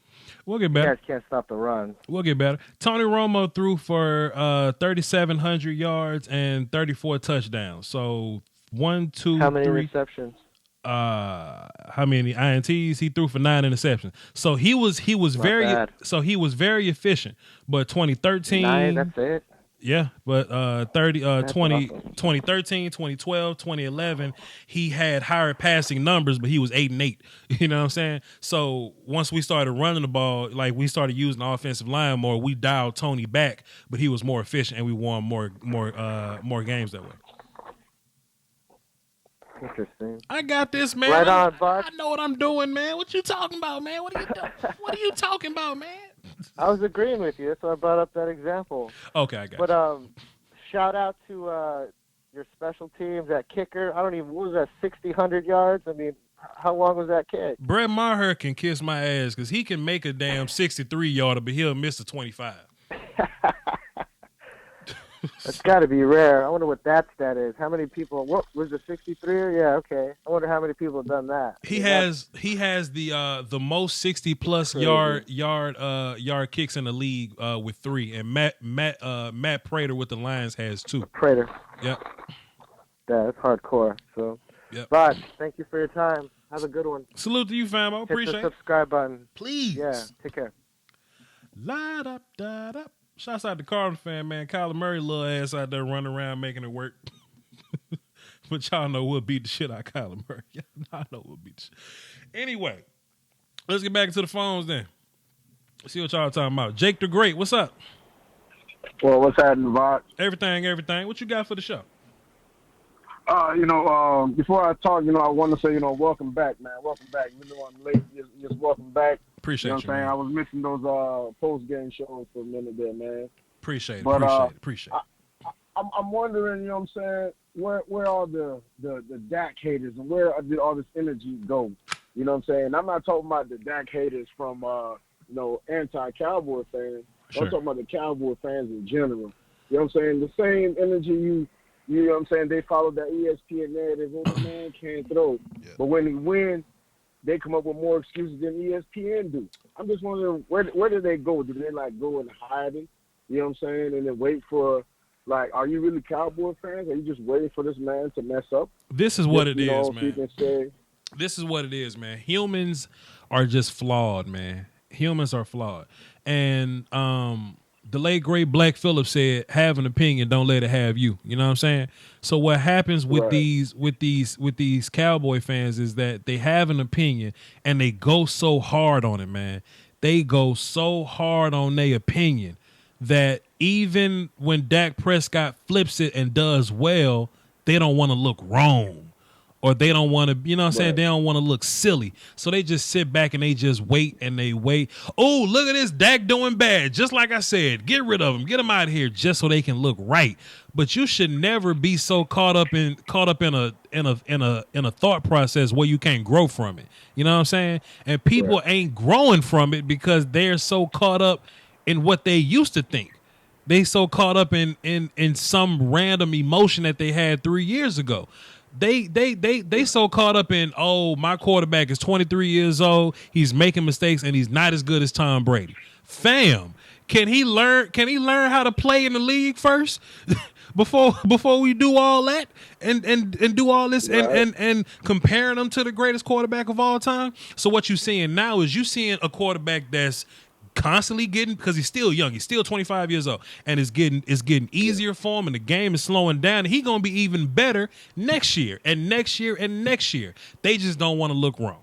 we'll get better. You guys can't stop the run. We'll get better. Tony Romo threw for 3,700 yards and 34 touchdowns. So 1, 2, How many 3. receptions? How many INTs? He threw for 9 interceptions. So he was very efficient. But 2013, 9, that's it. yeah, but 2013, awesome. 2012, 2011, he had higher passing numbers, but he was 8-8. You know what I'm saying? So once we started running the ball, like we started using the offensive line more, we dialed Tony back, but he was more efficient and we won more games that way. Interesting. I got this, man. Right on, Voch. I know what I'm doing, man. What you talking about, man? What are you doing? What are you talking about, man? I was agreeing with you. That's why I brought up that example. Okay, I got But you. shout out to your special teams, that kicker. What was that, 60, 100 yards? I mean, how long was that kick? Brett Maher can kiss my ass because he can make a damn 63-yarder, but he'll miss a 25. That's got to be rare. I wonder what that stat is. How many people? What was it, 63? Yeah, okay. I wonder how many people have done that. He has the most 60+ yard kicks in the league with 3, and Matt Prater with the Lions has 2. Prater. Yep. Yeah, that's hardcore. So, yep. But thank you for your time. Have a good one. Salute to you, fam. I appreciate Hit the subscribe button. Please. Yeah, take care. Light up, da up. Shouts out to Cardinals fan, man. Kyler Murray little ass out there running around making it work. But y'all know we'll beat the shit out of Kyler Murray. Y'all know we'll beat the shit. Anyway, let's get back into the phones then. See what y'all talking about. Jake the Great, what's up? Well, what's happening, Voch? Everything. What you got for the show? Before I talk, I want to say, welcome back, man. Welcome back. Even though I'm late, just welcome back. Appreciate you, what I'm saying? I was missing those post-game shows for a minute there, man. Appreciate it. I'm wondering, what I'm saying, where are the Dak haters and where did all this energy go? You know what I'm saying? I'm not talking about the Dak haters from, anti-Cowboy fans. Sure. I'm talking about the Cowboy fans in general. You know what I'm saying? The same energy you know what I'm saying? They follow that ESPN narrative. Oh, the man can't throw. Yeah. But when he wins, they come up with more excuses than ESPN do. I'm just wondering, where do they go? Do they, go in hiding, you know what I'm saying, and then wait for, are you really Cowboy fans? Are you just waiting for this man to mess up? This is what it is, so man. you can say, this is what it is, man. Humans are just flawed, man. Humans are flawed. And the late, great Black Phillip said, have an opinion, don't let it have you. You know what I'm saying? So what happens with these Cowboy fans is that they have an opinion and they go so hard on it, man. They go so hard on their opinion that even when Dak Prescott flips it and does well, they don't want to look wrong. Or they don't want to, you know what I'm saying? They don't want to look silly. So they just sit back and they just wait and they wait. Oh, look at this Dak doing bad. Just like I said, get rid of him. Get him out of here just so they can look right. But you should never be so caught up in a thought process where you can't grow from it. You know what I'm saying? And people ain't growing from it because they're so caught up in what they used to think. They so caught up in some random emotion that they had 3 years ago. They so caught up in, oh, my quarterback is 23 years old, he's making mistakes, and he's not as good as Tom Brady. Fam, can he learn how to play in the league first before we do all that and do all this and comparing them to the greatest quarterback of all time? So what you seeing now is you seeing a quarterback that's constantly getting, because he's still young, he's still 25 years old, and it's getting easier for him, and the game is slowing down. He's gonna be even better next year and next year and next year. They just don't want to look wrong.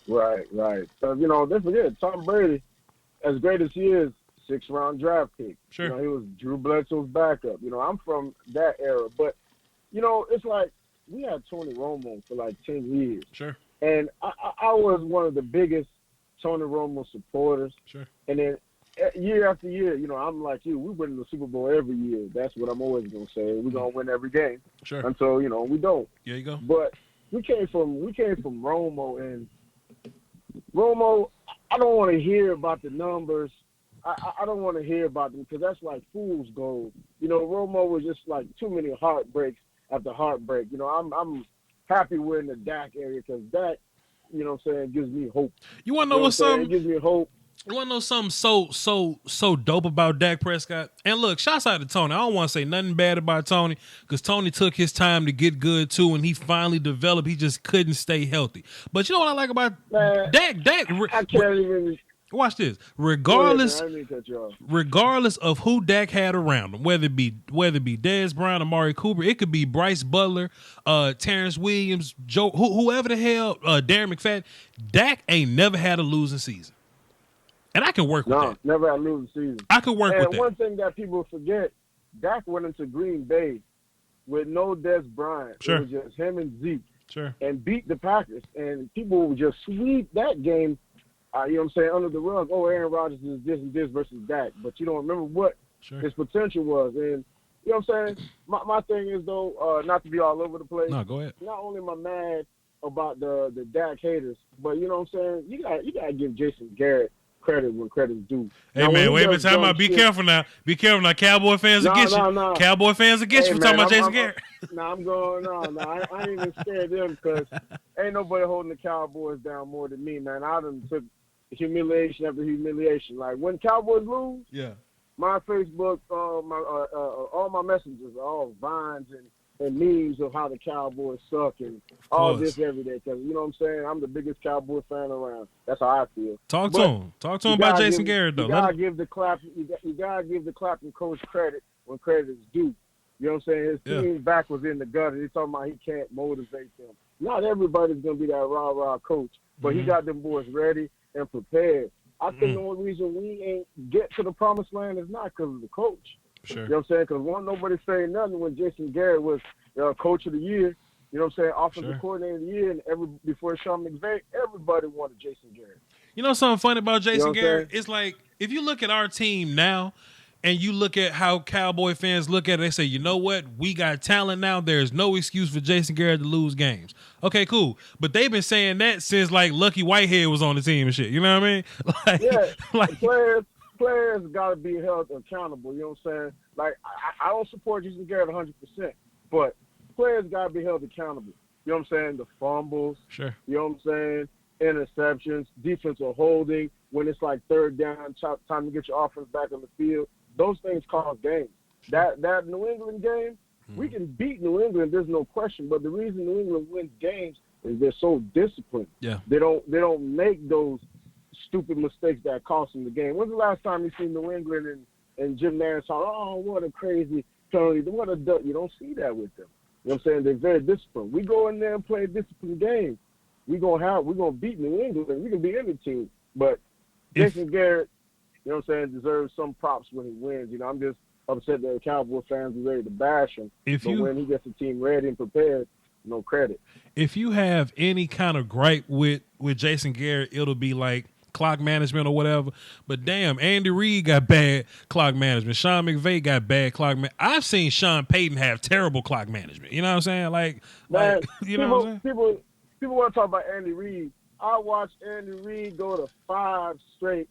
Right. So don't forget, Tom Brady, as great as he is, 6th-round draft pick. Sure. He was Drew Bledsoe's backup. I'm from that era, but it's like we had Tony Romo for 10 years. Sure. And I was one of the biggest Tony Romo supporters. Sure. And then year after year, I'm like you. We win the Super Bowl every year. That's what I'm always gonna say. We're gonna win every game. Sure. Until we don't. There you go. But we came from Romo, and Romo. I don't want to hear about the numbers. I don't want to hear about them because that's like fool's gold. Romo was just too many heartbreaks after heartbreak. I'm happy we're in the Dak area because Dak, you know what I'm saying, gives me hope. You want to know what's something? It gives me hope. You want to know something so dope about Dak Prescott? And look, shouts out to Tony. I don't want to say nothing bad about Tony because Tony took his time to get good too, and he finally developed. He just couldn't stay healthy. But you know what I like about Dak? I can't even. Watch this. Regardless of who Dak had around him, whether it be Dez Bryant, Amari Cooper, it could be Bryce Butler, Terrence Williams, Joe, whoever the hell, Darren McFadden. Dak ain't never had a losing season. And I can work with that. No, never had a losing season. I can work with that. And one thing that people forget, Dak went into Green Bay with no Dez Bryant. Sure. It was just him and Zeke. Sure. And beat the Packers. And people would just sweep that game, you know what I'm saying, under the rug. Oh, Aaron Rodgers is this and this versus Dak. But you don't remember what his potential was. And you know what I'm saying? My thing is, though, not to be all over the place. No, go ahead. Not only am I mad about the Dak haters, but you know what I'm saying? You got to give Jason Garrett credit when credit's due. Hey, now, man, wait a minute. Time out. Be careful now. Be careful now. Cowboy fans will get you. No. Cowboy fans will get you for talking about Jason Garrett. I'm going on. I ain't even scared them because ain't nobody holding the Cowboys down more than me, man. I done took humiliation after humiliation. Like, when Cowboys lose, my Facebook, all my messages are all vines and memes of how the Cowboys suck and all this every day. Because, you know what I'm saying? I'm the biggest Cowboy fan around. That's how I feel. Talk to him about Jason Garrett, though. You gotta give the clapping coach credit when credit is due. You know what I'm saying? His team back was in the gutter. He's talking about he can't motivate them. Not everybody's going to be that rah-rah coach, but he got them boys ready and prepared. I think the only reason we ain't get to the promised land is not because of the coach. Sure. You know what I'm saying? Because nobody saying nothing when Jason Garrett was coach of the year. You know what I'm saying? Offensive coordinator of the year, and before Sean McVay, everybody wanted Jason Garrett. You know something funny about Jason Garrett? It's like, if you look at our team now and you look at how Cowboy fans look at it, they say, you know what? We got talent now. There's no excuse for Jason Garrett to lose games. Okay, cool. But they've been saying that since, like, Lucky Whitehead was on the team and shit. You know what I mean? Like, players got to be held accountable. You know what I'm saying? Like, I don't support Jason Garrett 100%, but players got to be held accountable. You know what I'm saying? The fumbles. Sure. You know what I'm saying? Interceptions, defensive holding, when it's like third down, time to get your offense back on the field. Those things cause games. That New England game, we can beat New England, there's no question. But the reason New England wins games is they're so disciplined. Yeah. They don't make those stupid mistakes that cost them the game. When's the last time you seen New England and Jim Nantz talk, oh, what a crazy penalty, what a duck? You don't see that with them. You know what I'm saying? They're very disciplined. We go in there and play a disciplined game. We're gonna beat New England. We can beat any team. But Jason Garrett, you know what I'm saying, deserves some props when he wins. You know, I'm just upset that the Cowboy fans are ready to bash him. When he gets the team ready and prepared, no credit. If you have any kind of gripe with Jason Garrett, it'll be like clock management or whatever. But damn, Andy Reid got bad clock management. Sean McVay got bad clock management. I've seen Sean Payton have terrible clock management. You know what I'm saying? Like you know what I'm saying? People want to talk about Andy Reid. I watched Andy Reid go to 5 straight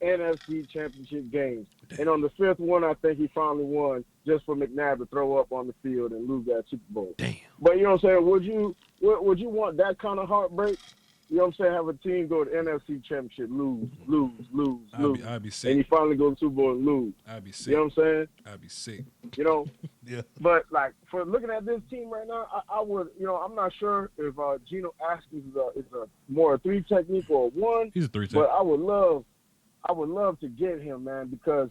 NFC championship games. And on the 5th one, I think he finally won just for McNabb to throw up on the field and lose that Super Bowl. Damn. But you know what I'm saying? Would you want that kind of heartbreak? You know what I'm saying? Have a team go to NFC championship, lose. I'd be sick. And he finally go to Super Bowl and lose. I'd be sick. You know what I'm saying? I'd be sick. You know? Yeah. But, like, for looking at this team right now, I would, you know, I'm not sure if Geno Atkins is a more a 3 technique or a 1. He's a 3 technique. But I would love to get him, man, because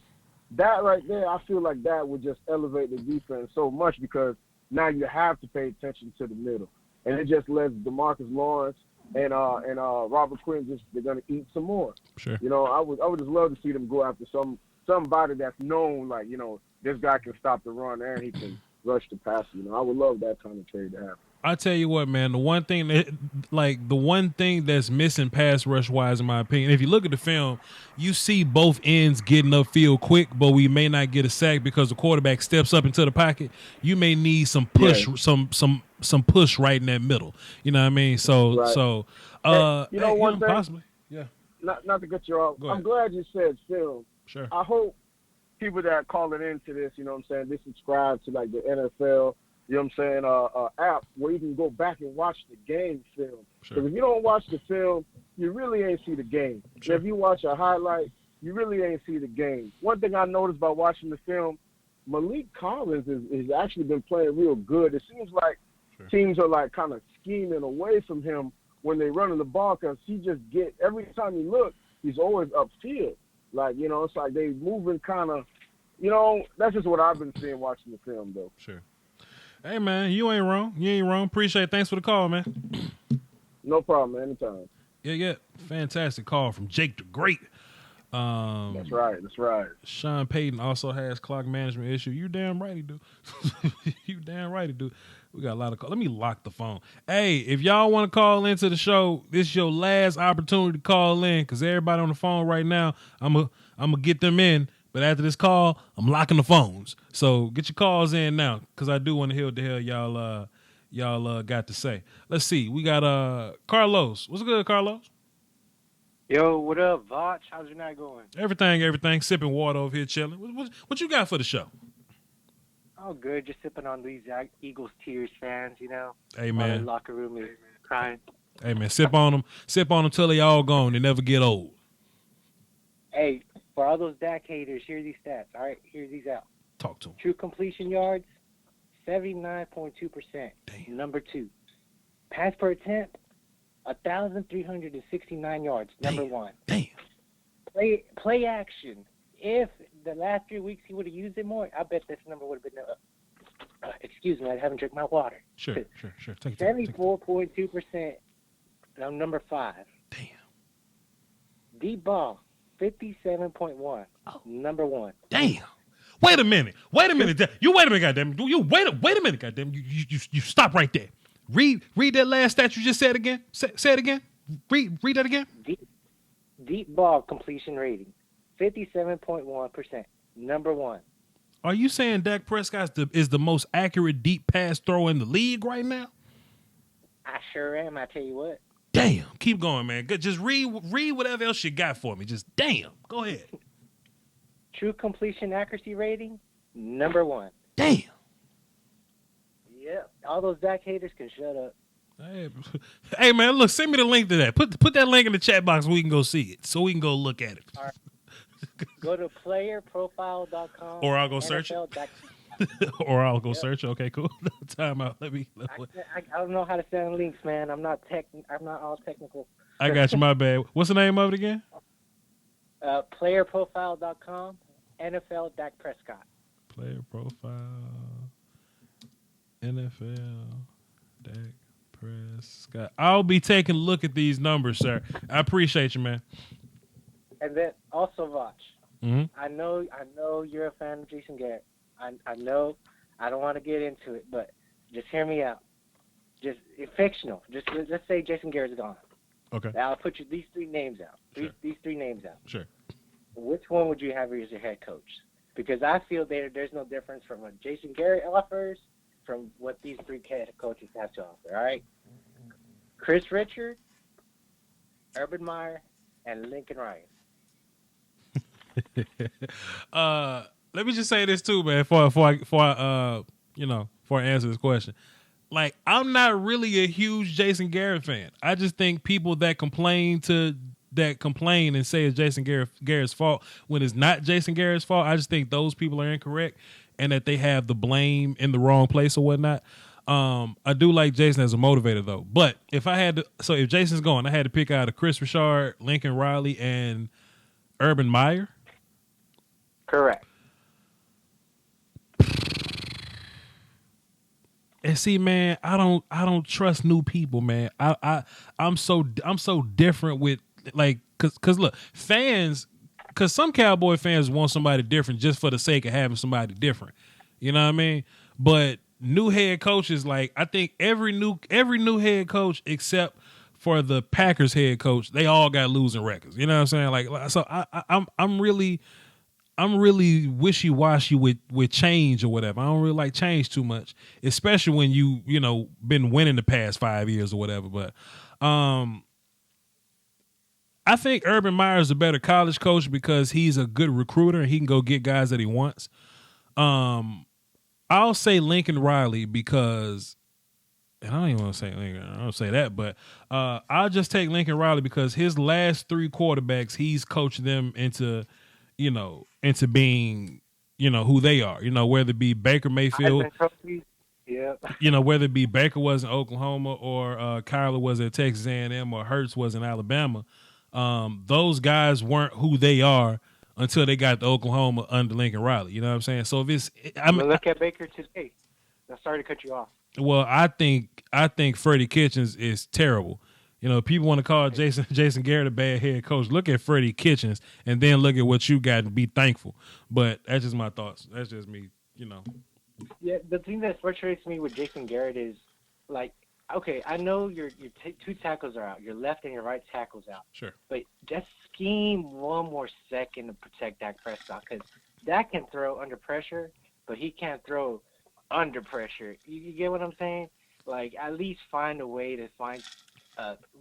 that right there, I feel like that would just elevate the defense so much because now you have to pay attention to the middle. And it just lets DeMarcus Lawrence and Robert Quinn they're gonna eat some more. Sure. You know, I would just love to see them go after somebody that's known, like, you know, this guy can stop the run and he can rush the passer. You know, I would love that kind of trade to happen. I tell you what, man, the one thing that's missing pass rush wise, in my opinion, if you look at the film, you see both ends getting upfield quick, but we may not get a sack because the quarterback steps up into the pocket. You may need some push, some push right in that middle. You know what I mean? So, you know, one thing, possibly, yeah. Not to cut you off. I'm glad you said film. Sure. I hope people that are calling into this, you know what I'm saying, they subscribe to like the NFL you know what I'm saying, app where you can go back and watch the game film. Because Sure. if you don't watch the film, you really ain't see the game. Sure. If you watch a highlight, you really ain't see the game. One thing I noticed by watching the film, Malik Collins has actually been playing real good. It seems like teams are like kind of scheming away from him when they running the ball because he just every time you look, he's always upfield. Like, you know, it's like they moving kind of, you know, that's just what I've been seeing watching the film, though. Sure. Hey, man, you ain't wrong. You ain't wrong. Appreciate it. Thanks for the call, man. No problem, man. Anytime. Yeah. Fantastic call from Jake the Great. That's right. Sean Payton also has clock management issue. You damn right he do. You damn right he do. We got a lot of calls. Let me lock the phone. Hey, if y'all want to call into the show, this is your last opportunity to call in because everybody on the phone right now, I'm gonna get them in. But after this call, I'm locking the phones. So get your calls in now because I do want to hear what the hell y'all got to say. Let's see. We got Carlos. What's good, Carlos? Yo, what up, Voch? How's your night going? Everything. Sipping water over here, chilling. What you got for the show? Oh, good. Just sipping on these Eagles tears, fans. You know. Hey, man. In the locker room is crying. Hey, man. Sip on them till they all gone. They never get old. Hey, for all those Dak haters, here are these stats. All right, here's these out. Talk to them. True completion yards, 79.2%. Damn. Number 2. Pass per attempt, 1,369 yards. Number 1. Damn. Play action. If the last 3 weeks he would have used it more, I bet this number would have been. Excuse me, I haven't drank my water. Sure. Take it. 74.2%. Number 5. Damn. Deep ball, 57.1. Oh. Number 1. Damn. Wait a minute. You wait a minute, goddamn. You wait a minute, goddamn. You stop right there. Read that last stat you just said again. Say it again. Read that again. Deep ball completion rating, 57.1%. Number 1. Are you saying Dak Prescott is the most accurate deep pass thrower in the league right now? I sure am. I tell you what. Damn. Keep going, man. Good. Just read whatever else you got for me. Just damn. Go ahead. True completion accuracy rating, number 1. Damn. Yep. All those Dak haters can shut up. Hey, man, look, send me the link to that. Put that link in the chat box so we can go see it, so we can go look at it. All right. Go to playerprofile.com. Or I'll go search it. Or I'll go search it. Okay, cool. Time out. I don't know how to send links, man. I'm not all technical. I got you. My bad. What's the name of it again? Playerprofile.com. NFL Dak Prescott. Player profile. NFL Dak Prescott. I'll be taking a look at these numbers, sir. I appreciate you, man. And then also, Voch. Mm-hmm. I know you're a fan of Jason Garrett. I know. I don't want to get into it, but just hear me out. Just it's fictional. Just let's say Jason Garrett's gone. Okay. Now I'll put these 3 names out. Sure. These 3 names out. Sure. Which one would you have as your head coach? Because I feel there's no difference from what Jason Garrett offers from what these 3 head coaches have to offer. All right. Chris Richard, Urban Meyer, and Lincoln Ryan. Let me just say this too, man. Before I answer this question, like I'm not really a huge Jason Garrett fan. I just think people that complain and say it's Jason Garrett's fault when it's not Jason Garrett's fault, I just think those people are incorrect and that they have the blame in the wrong place or whatnot. I do like Jason as a motivator though. But if Jason's gone, I had to pick out a Chris Richard, Lincoln Riley, and Urban Meyer. Correct. And see, man, I don't trust new people, man. I'm so different with like cause look, fans, cause some Cowboy fans want somebody different just for the sake of having somebody different. You know what I mean? But new head coaches, like I think every new head coach except for the Packers head coach, they all got losing records. You know what I'm saying? Like so I'm really wishy-washy with change or whatever. I don't really like change too much, especially when you know been winning the past 5 years or whatever. But I think Urban Meyer is a better college coach because he's a good recruiter and he can go get guys that he wants. I'll say Lincoln Riley because, and I don't even want to say Lincoln. I don't say that, but I'll just take Lincoln Riley because his last 3 quarterbacks, he's coached them into being, who they are. Whether it be Baker Mayfield, yeah. Whether it be Baker was in Oklahoma or Kyler was at Texas A&M or Hurts was in Alabama, those guys weren't who they are until they got to Oklahoma under Lincoln Riley. You know what I'm saying? So if it's, look at Baker today. I'm sorry to cut you off. Well, I think Freddie Kitchens is terrible. People want to call Jason Garrett a bad head coach. Look at Freddie Kitchens and then look at what you got and be thankful. But that's just my thoughts. That's just me. Yeah, the thing that frustrates me with Jason Garrett is, like, okay, I know your 2 tackles are out. Your left and your right tackle's out. Sure. But just scheme one more second to protect Dak Prescott because Dak can throw under pressure, but he can't throw under pressure. You get what I'm saying? Like, at least find a way to find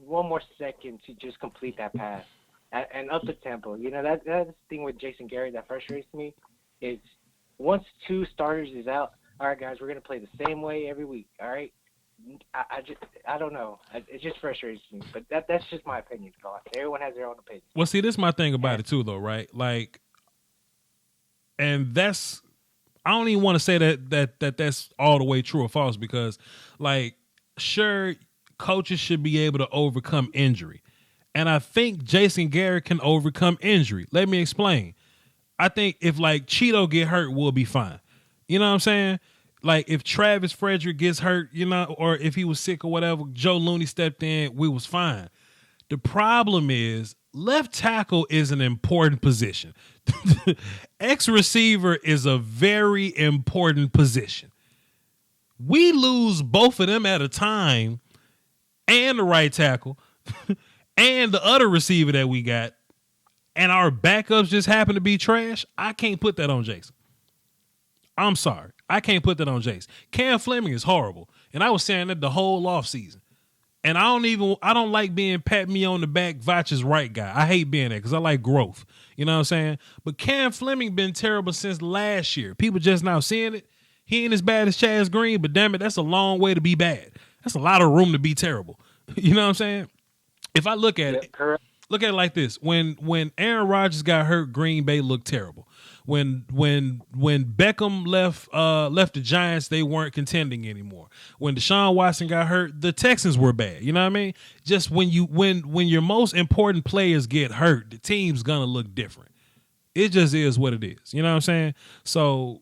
one more second to just complete that pass and up the tempo. That's the thing with Jason Garrett that frustrates me is once 2 starters is out, all right, guys, we're going to play the same way every week, all right? I don't know. It just frustrates me. But that's just my opinion, God. Everyone has their own opinion. Well, see, this is my thing about it, too, though, right? Like, and that's, I don't even want to say that's all the way true or false because, like, sure, coaches should be able to overcome injury. And I think Jason Garrett can overcome injury. Let me explain. I think if, like, Cheeto get hurt, we'll be fine. You know what I'm saying? Like, if Travis Frederick gets hurt, or if he was sick or whatever, Joe Looney stepped in, we was fine. The problem is left tackle is an important position. X receiver is a very important position. We lose both of them at a time and the right tackle and the other receiver that we got, and our backups just happen to be trash. I can't put that on Jason. I'm sorry. I can't put that on Jason. Cam Fleming is horrible. And I was saying that the whole offseason. And I don't like being pat me on the back, Voch's right guy. I hate being that because I like growth. You know what I'm saying? But Cam Fleming been terrible since last year. People just now seeing it. He ain't as bad as Chaz Green, but damn it, that's a long way to be bad. That's a lot of room to be terrible. You know what I'm saying? If I look at it, look at it like this. When Aaron Rodgers got hurt, Green Bay looked terrible. When Beckham left the Giants, they weren't contending anymore. When Deshaun Watson got hurt, the Texans were bad. You know what I mean? Just when your most important players get hurt, the team's gonna look different. It just is what it is. You know what I'm saying? So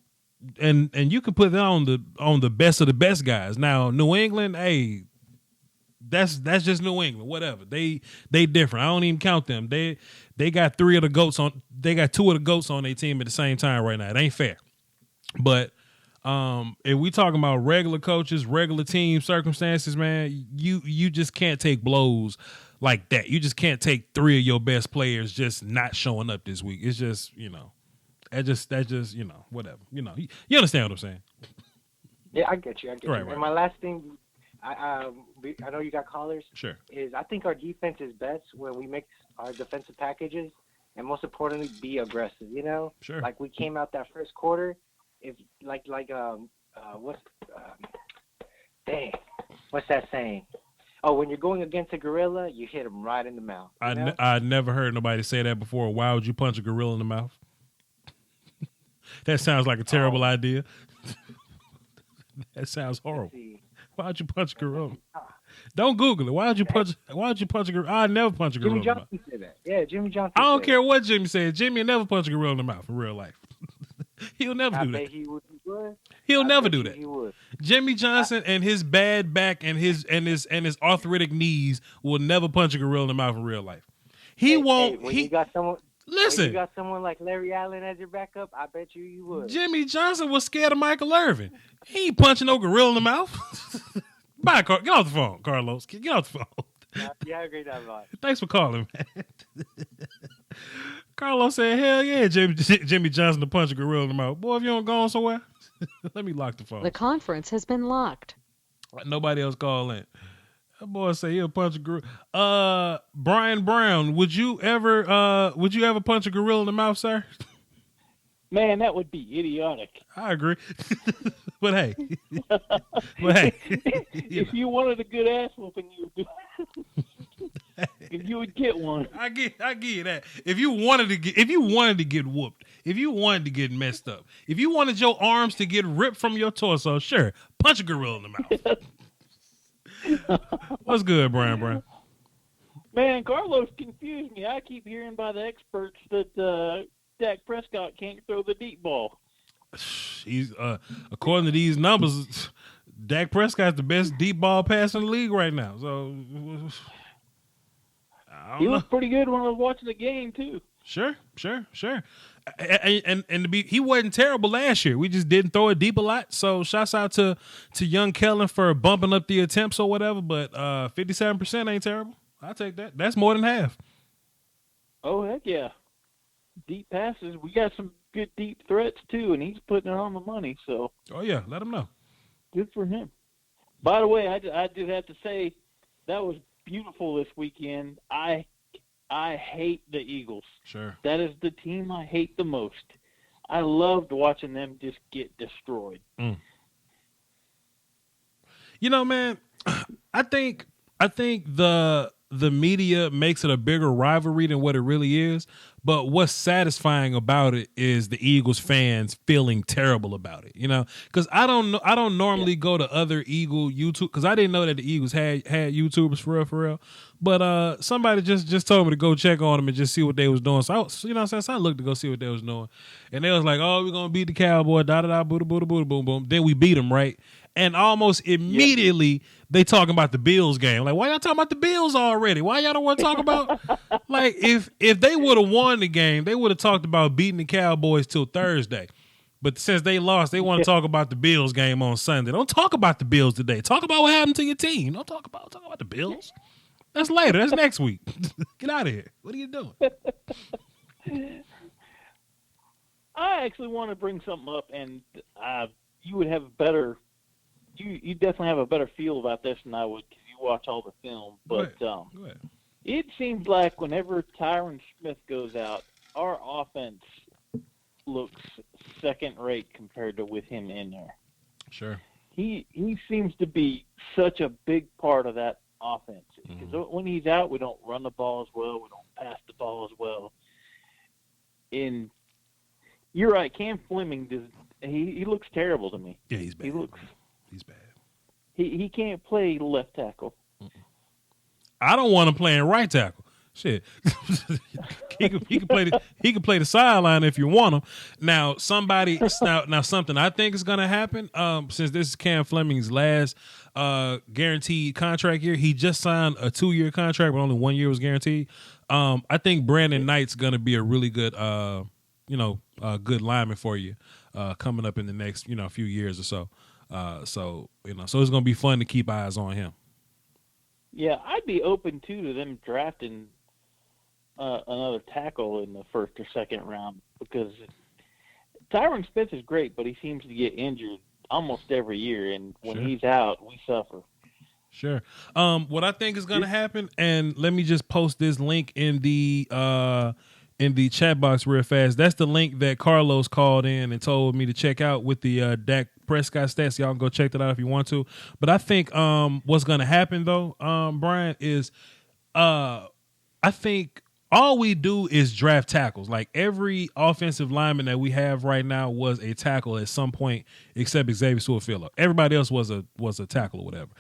and you can put that on the best of the best guys. Now, New England, hey, that's just New England. Whatever. They different. I don't even count them. They got 2 of the goats on their team at the same time right now. It ain't fair. But if we talking about regular coaches, regular team circumstances, man, you just can't take blows like that. You just can't take 3 of your best players just not showing up this week. It's just, that's just whatever. You understand what I'm saying? Yeah, I get you. Right. And my last thing, I know you got callers. Sure. Is I think our defense is best when we make our defensive packages, and most importantly, be aggressive. Sure. Like we came out that first quarter, if what's that saying? Oh, when you're going against a gorilla, you hit him right in the mouth. I never heard nobody say that before. Why would you punch a gorilla in the mouth? That sounds like a terrible idea. That sounds horrible. Why'd you punch a gorilla? Don't Google it. Why'd you punch a gorilla? I never punch a gorilla. Jimmy Johnson said that. Yeah, Jimmy Johnson. I don't care what Jimmy said. Jimmy will never punch a gorilla in the mouth in real life. He'll never do that. I bet he would. He'll never do that. He would. Jimmy Johnson and his bad back and his arthritic knees will never punch a gorilla in the mouth in real life. He won't. When you got someone. Listen, when you got someone like Larry Allen as your backup, I bet you would. Jimmy Johnson was scared of Michael Irvin. He ain't punching no gorilla in the mouth. Bye, get off the phone, Carlos. Get off the phone. Yeah, I agree that a lot. Thanks for calling, man. Carlos said, hell yeah, Jimmy Johnson to punch a gorilla in the mouth. Boy, if you don't go on somewhere, let me lock the phone. The conference has been locked. Nobody else call in. That boy say he'll punch a gorilla. Brian Brown, would you ever punch a gorilla in the mouth, sir? Man, that would be idiotic. I agree. But hey, if you wanted a good ass whooping, you would get one. I get that. If you wanted to get whooped, if you wanted to get messed up, if you wanted your arms to get ripped from your torso, sure, punch a gorilla in the mouth. What's good, Brian? Man, Carlos confused me. I keep hearing by the experts that Dak Prescott can't throw the deep ball. He's according to these numbers, Dak Prescott's the best deep ball passer in the league right now. So he was pretty good when I was watching the game too. Sure. And to be, he wasn't terrible last year. We just didn't throw it deep a lot. So shouts out to young Kellen for bumping up the attempts or whatever. But 57% ain't terrible. I'll take that. That's more than half. Oh heck yeah. Deep passes. We got some good deep threats too, and he's putting it on the money. So. Oh yeah, let him know. Good for him. By the way, I do have to say that was beautiful this weekend. I hate the Eagles. Sure. That is the team I hate the most. I loved watching them just get destroyed. You know, man, I think the media makes it a bigger rivalry than what it really is. But what's satisfying about it is the Eagles fans feeling terrible about it, you know? Because I don't normally go to other Eagle YouTube, because I didn't know that the Eagles had YouTubers for real. But somebody just told me to go check on them and just see what they was doing. So I looked to go see what they was doing, and they was like, "Oh, we're gonna beat the Cowboys, da da da, boo boo boo boom boom." Then we beat them, right? And almost immediately they talking about the Bills game. Like, why y'all talking about the Bills already? Why y'all don't want to talk about like if they would have won the game, they would have talked about beating the Cowboys till Thursday. But since they lost, they want to talk about the Bills game on Sunday. Don't talk about the Bills today. Talk about what happened to your team. Don't talk about the Bills. That's later. That's next week. Get out of here. What are you doing? I actually want to bring something up, and you would have a better. You definitely have a better feel about this than I would because you watch all the film. But Go ahead. It seems like whenever Tyron Smith goes out, our offense looks second rate compared to with him in there. Sure. He seems to be such a big part of that offense. Because when he's out, we don't run the ball as well. We don't pass the ball as well. And you're right, Cam Fleming he looks terrible to me. Yeah, he's bad. He's bad. He can't play left tackle. I don't want him playing right tackle. Shit, he can play the sideline if you want him. Now something I think is gonna happen. Since this is Cam Fleming's last guaranteed contract year, he just signed a 2-year contract, but only 1 year was guaranteed. I think Brandon Knight's gonna be a really good, good lineman for you coming up in the next few years or so. So it's gonna be fun to keep eyes on him. Yeah, I'd be open to them drafting another tackle in the first or second round because Tyron Smith is great, but he seems to get injured almost every year, and when he's out, we suffer. Sure. What I think is going to happen, and let me just post this link in the chat box real fast. That's the link that Carlos called in and told me to check out with the Dak Prescott stats. Y'all can go check that out if you want to. But I think what's going to happen, though, Brian, is I think all we do is draft tackles. Like every offensive lineman that we have right now was a tackle at some point, except Xavier Su'a-Filo. Everybody else was a tackle or whatever.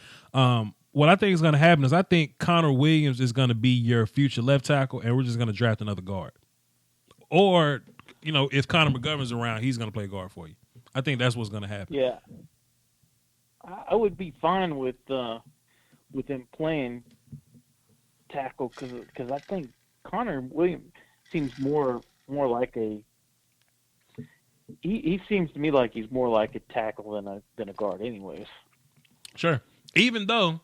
What I think is going to happen is I think Connor Williams is going to be your future left tackle, and we're just going to draft another guard. Or, if Connor McGovern's around, he's going to play guard for you. I think that's what's going to happen. Yeah, I would be fine with him playing tackle because I think Connor Williams seems more like he seems to me like he's more like a tackle than a guard, anyways. Sure. Even though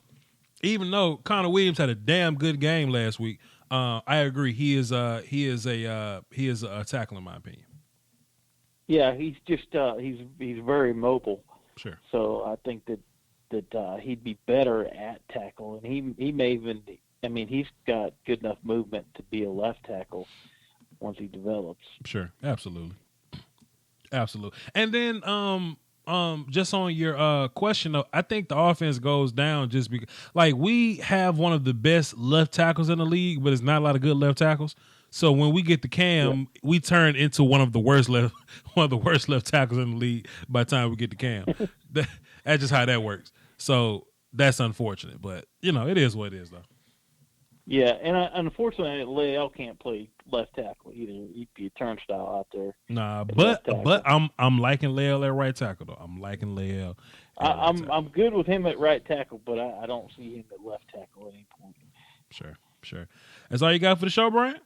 Connor Williams had a damn good game last week, I agree. He is a tackle in my opinion. Yeah, he's just he's very mobile. Sure. So I think that he'd be better at tackle, and he may even. I mean, he's got good enough movement to be a left tackle once he develops. Sure, absolutely. Absolutely. And then just on your question though, I think the offense goes down just because like we have one of the best left tackles in the league, but it's not a lot of good left tackles. So when we get the Cam, we turn into one of the worst left tackles in the league by the time we get the Cam. That's just how that works. So that's unfortunate, but it is what it is though. Yeah, and unfortunately, Leal can't play left tackle either. He'd be a turnstile out there. Nah, but I'm liking Leal at right tackle though. I'm liking Leal. I'm good with him at right tackle, but I don't see him at left tackle at any point. Sure. That's all you got for the show, Brian?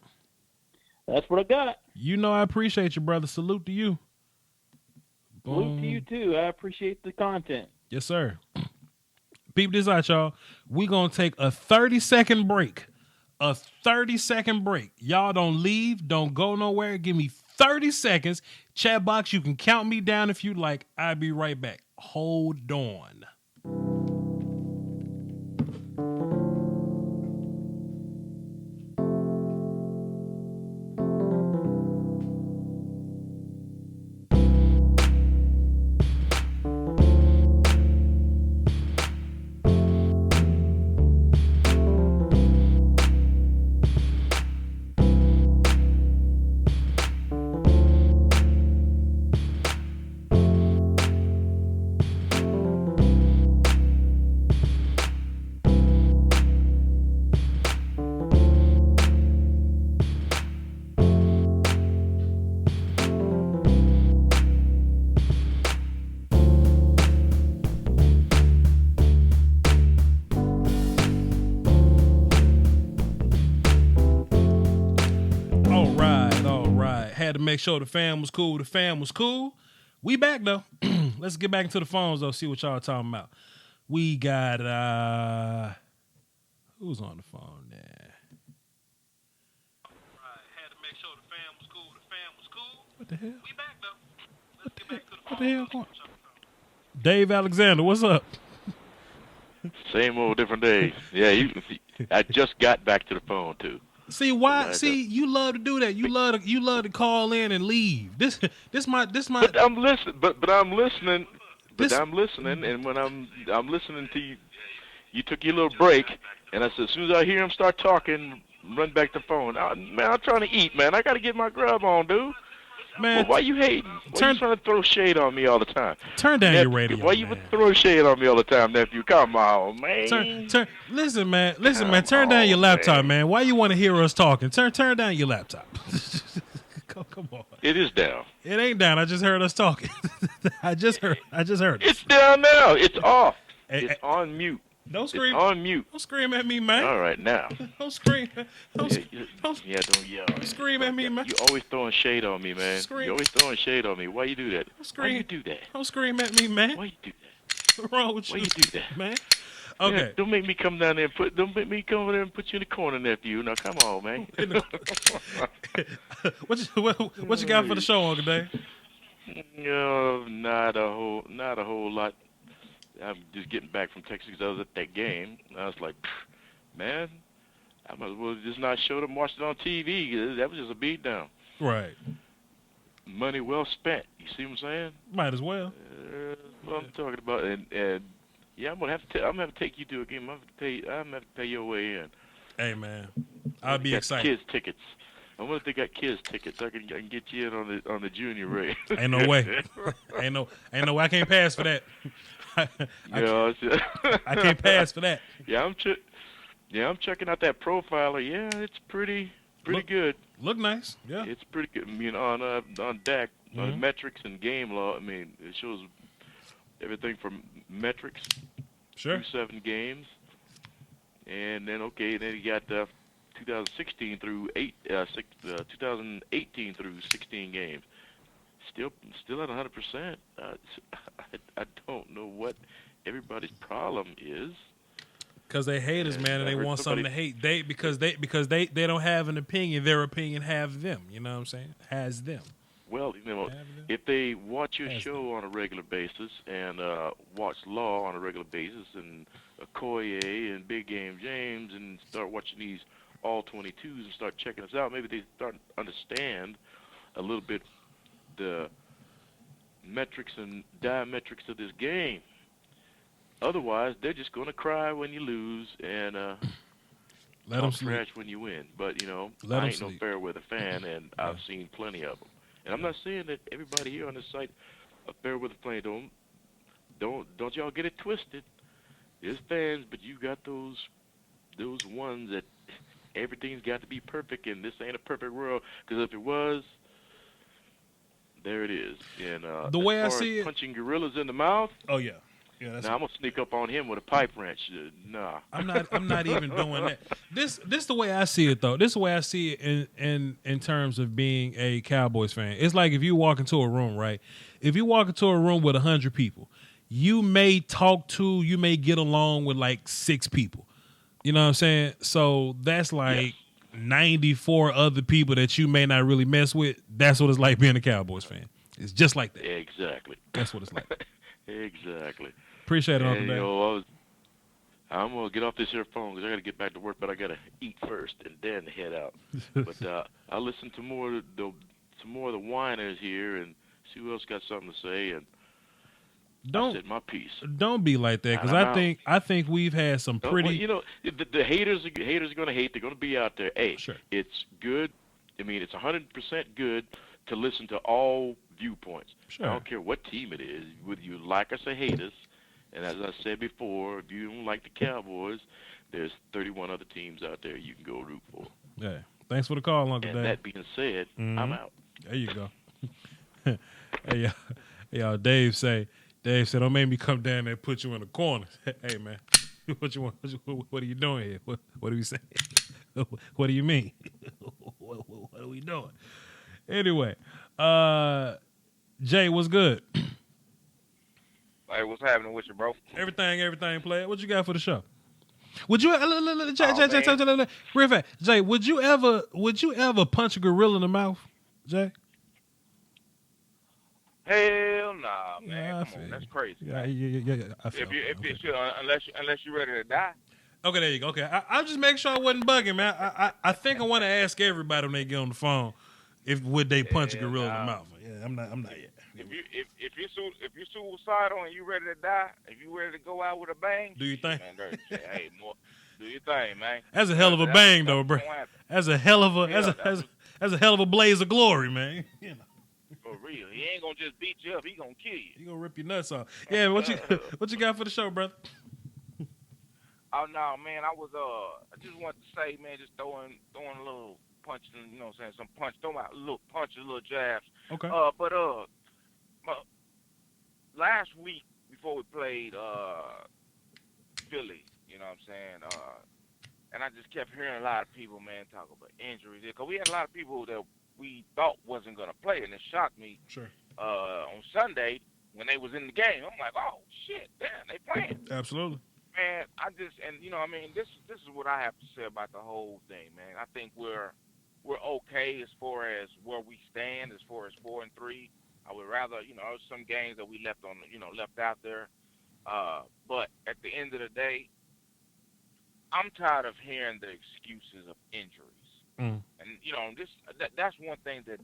That's what I got. I appreciate you, brother. Salute to you. Salute to you too. I appreciate the content. Yes, sir. Peep this out, y'all. We're going to take a 30-second break. A 30-second break. Y'all don't leave. Don't go nowhere. Give me 30 seconds. Chat box, you can count me down if you like. I'll be right back. Hold on. Had to make sure the fam was cool. We back though. Let's get back into the phones though. See what y'all talking about. We got who's on the phone there? Had to make sure the fam was cool. What the hell? We back though. Let's get back to the phone. What the hell going on? Dave Alexander, what's up? Same old different day. Yeah, I just got back to the phone too. See why? See, you love to do that. You love to call in and leave. This my. But I'm listening. But I'm listening. I'm listening, and when I'm listening to you, you took your little break, and I said as soon as I hear him start talking, run back the phone. Man, I'm trying to eat, man. I got to get my grub on, dude. Man, well, why you hating? Why you trying to throw shade on me all the time? Turn down nephew, your radio. Why you throw shade on me all the time, nephew? Come on, man. Listen, man. Turn down your laptop, man. Why you want to hear us talking? Turn down your laptop. Come on. It is down. It ain't down. I just heard us talking. I just heard it. It's down now. It's off. It's on mute. Don't scream. It's on mute. Don't scream at me, man. All right, now. Don't scream. Don't yell. Don't scream at me, man. You always throwing shade on me, man. You always throwing shade on me. Why you do that? Why you do that? Don't scream at me, man. Why you do that? What's wrong with you? Why you do that, man? Okay. Yeah, don't make me come down there and don't make me come over there and put you in the corner, nephew. Now come on, man. What you got for the show, Uncle Dave? Not a whole lot. I'm just getting back from Texas because I was at that game. I was like, man, I might as well just not show them, watch it on TV. That was just a beatdown. Right. Money well spent. You see what I'm saying? Might as well. What I'm talking about, and yeah, I'm gonna have to take you to a game. I'm gonna have to pay your way in. Hey man, I'll be excited. Kids tickets. I wonder if they got kids tickets. I can get you in on the junior rate. Ain't no way. ain't no way. I can't pass for that. I can't pass for that. Yeah, I'm checking out that profiler. Yeah, it's pretty good. Look nice. Yeah, it's pretty good. I mean, on Dak, on metrics and game law. I mean, it shows everything from metrics through 7 games, and then then you got 2016 through 2018 through 16 games. Still at 100%. I don't know what everybody's problem is. Because they hate us, man, and they want something to hate. Because they don't have an opinion. Their opinion have them. You know what I'm saying? Has them. Well, if they watch your show on a regular basis and watch Law on a regular basis and Okoye and Big Game James and start watching these all 22s and start checking us out, maybe they start to understand a little bit the metrics and diametrics of this game. Otherwise, they're just going to cry when you lose and let them sleep. trash when you win. But, Let I ain't sleep. no fair weather fan, and I've seen plenty of them. And I'm not saying that everybody here on this site a fair weather fan. Don't y'all get it twisted. There's fans, but you got those ones that everything's got to be perfect, and this ain't a perfect world. Because if it was, there it is. And the way I as far see as it, punching gorillas in the mouth. Oh yeah. Yeah, now I'm gonna sneak up on him with a pipe wrench. Nah, I'm not even doing that. This the way I see it though. This is the way I see it in terms of being a Cowboys fan. It's like if you walk into a room, right? If you walk into a room with 100 people, you may get along with like 6 people. You know what I'm saying? So that's like 94 other people that you may not really mess with. That's what it's like being a Cowboys fan. It's just like that. Exactly. That's what it's like. Exactly. Appreciate it, Uncle Dave. I'm going to get off this here phone because I got to get back to work, but I got to eat first and then head out. But I'll listen to more of the whiners here and see who else got something to say, and I'll say my piece. Don't be like that, because I think we've had some pretty. Well, the haters are going to hate. They're going to be out there. Hey, sure. It's good. I mean, it's 100% good to listen to all viewpoints. Sure. I don't care what team it is, whether you like us or hate us. And as I said before, if you don't like the Cowboys, there's 31 other teams out there you can go root for. Yeah. Thanks for the call, Uncle Dave. And that being said, I'm out. There you go. Hey, y'all, Dave said, don't make me come down there and put you in the corner. Hey, man, what are you doing here? What are we saying? What do you mean? What are we doing? Anyway, Jay, what's good? Hey, what's happening with you, bro? Everything, player. What you got for the show? Would you, Jay, real fast, Jay, would you ever punch a gorilla in the mouth, Jay? Hell nah, man. Come on, that's crazy. Yeah. I feel Unless you're ready to die. Okay, there you go. Okay, I'll just make sure I wasn't bugging, man. I think I want to ask everybody when they get on the phone would they punch a gorilla in the mouth. Yeah, I'm not yet. If you're suicidal and you ready to die, if you ready to go out with a bang, do you think? Man, hey, more, do your thing, man. That's a hell of a bang, though, bro. That's a hell of a blaze of glory, man. You know. For real, he ain't gonna just beat you up. He gonna kill you. He gonna rip your nuts off. Yeah, what you got for the show, brother? Oh no, man, I just wanted to say, man, just throwing a little punch, you know what I'm saying, some punch, throwing out little punches, little jabs. Okay. But last week before we played Philly, you know what I'm saying, and I just kept hearing a lot of people, man, talk about injuries, because we had a lot of people that we thought wasn't gonna play, and it shocked me. Sure. On Sunday when they was in the game, I'm like, oh shit, damn, they playing. Absolutely. Man, this is what I have to say about the whole thing, man. I think we're okay as far as where we stand, as far as 4-3. I would rather, some games that we left out there. But at the end of the day, I'm tired of hearing the excuses of injuries. And that's one thing that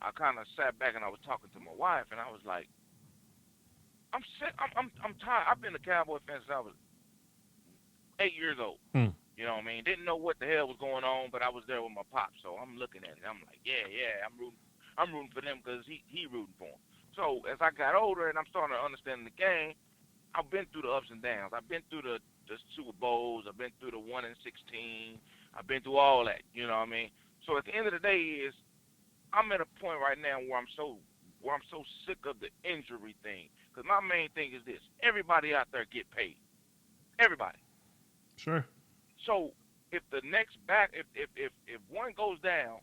I kind of sat back and I was talking to my wife, and I was like, I'm tired. I've been a Cowboy fan since I was 8 years old. You know what I mean? Didn't know what the hell was going on, but I was there with my pops, so I'm looking at it. I'm like, yeah, I'm rooting for them because he rooting for them. So as I got older and I'm starting to understand the game, I've been through the ups and downs. I've been through the Super Bowls. I've been through the 1-16. I've been through all that. You know what I mean? So at the end of the day I'm at a point right now where I'm so sick of the injury thing. Because my main thing is this: everybody out there get paid. Everybody. Sure. So if the next back, if one goes down,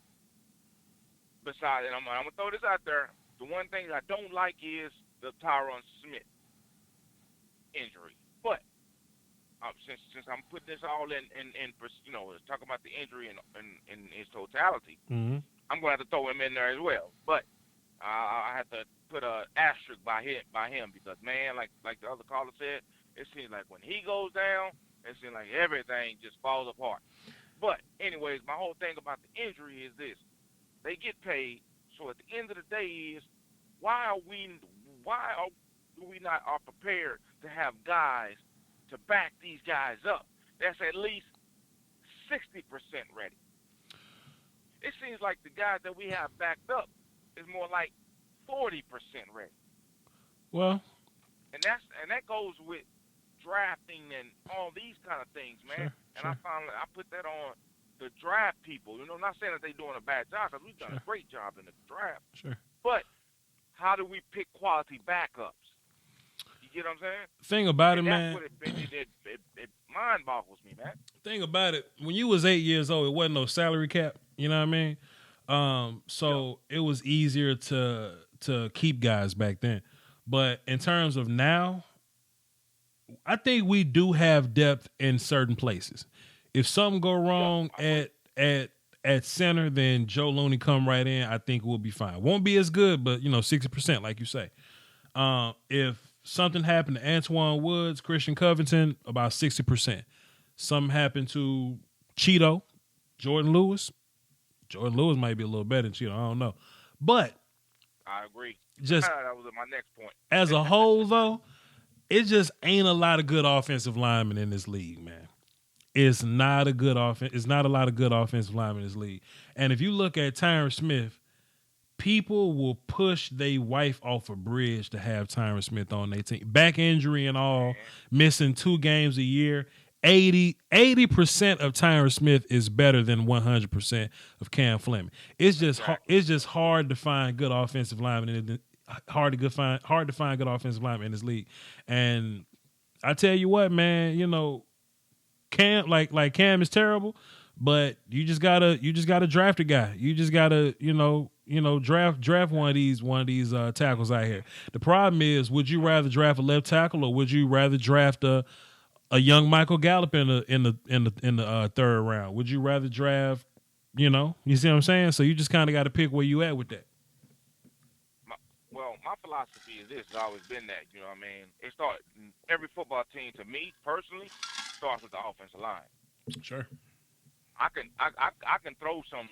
besides, and I'm gonna throw this out there, the one thing I don't like is the Tyron Smith injury. But since I'm putting this all in talking about the injury in its totality, I'm gonna have to throw him in there as well. But I have to put an asterisk by him because, man, like the other caller said, it seems like when he goes down, it seems like everything just falls apart. But anyways, my whole thing about the injury is this: they get paid. So at the end of the day, why are we not are prepared to have guys to back these guys up? That's at least 60% ready. It seems like the guys that we have backed up is more like 40% ready. Well, and that goes with drafting and all these kind of things, man. Sure. I put that on the draft people. You know, not saying that they're doing a bad job, because we've done a great job in the draft. Sure. But how do we pick quality backups? You get what I'm saying? Thing about it, that's man. What it mind boggles me, man. Thing about it, when you was 8 years old, it wasn't no salary cap. You know what I mean? So it was easier to keep guys back then. But in terms of now, I think we do have depth in certain places. If something go wrong at center, then Joe Looney come right in. I think we'll be fine. Won't be as good, but 60%, like you say. If something happened to Antoine Woods, Christian Covington, about 60%. Something happened to Cheeto, Jordan Lewis. Jordan Lewis might be a little better than Cheeto. I don't know, but I agree. Just that was my next point. As a whole, though, it just ain't a lot of good offensive linemen in this league, man. It's not a good offense. It's not a lot of good offensive linemen in this league. And if you look at Tyron Smith, people will push their wife off a bridge to have Tyron Smith on their team. Back injury and all, missing 2 games a year. 80% of Tyron Smith is better than 100% of Cam Fleming. It's just hard to find good offensive linemen. Hard to find good offensive linemen in this league. And I tell you what, man, Cam like Cam is terrible, but you just gotta draft a guy. You just gotta draft one of these tackles out here. The problem is, would you rather draft a left tackle or would you rather draft a young Michael Gallup in the third round? Would you rather draft, you see what I'm saying? So you just kind of got to pick where you at with that. My philosophy is this. It's always been that, you know what I mean? Every football team, to me, personally, starts with the offensive line. Sure. I can throw some,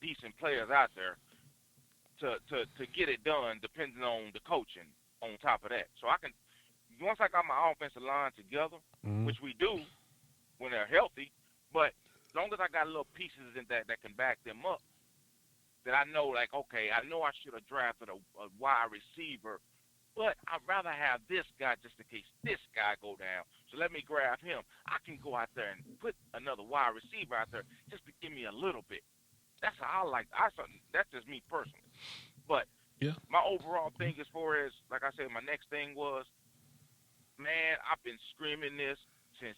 decent players out there to get it done, depending on the coaching on top of that. So once I got my offensive line together, which we do when they're healthy, but as long as I got little pieces in that can back them up, that I know, like, okay, I know I should have drafted a wide receiver, but I'd rather have this guy just in case this guy go down. So let me grab him. I can go out there and put another wide receiver out there just to give me a little bit. That's how I like. That's just me personally. But my overall thing as far as, like I said, my next thing was, man, I've been screaming this since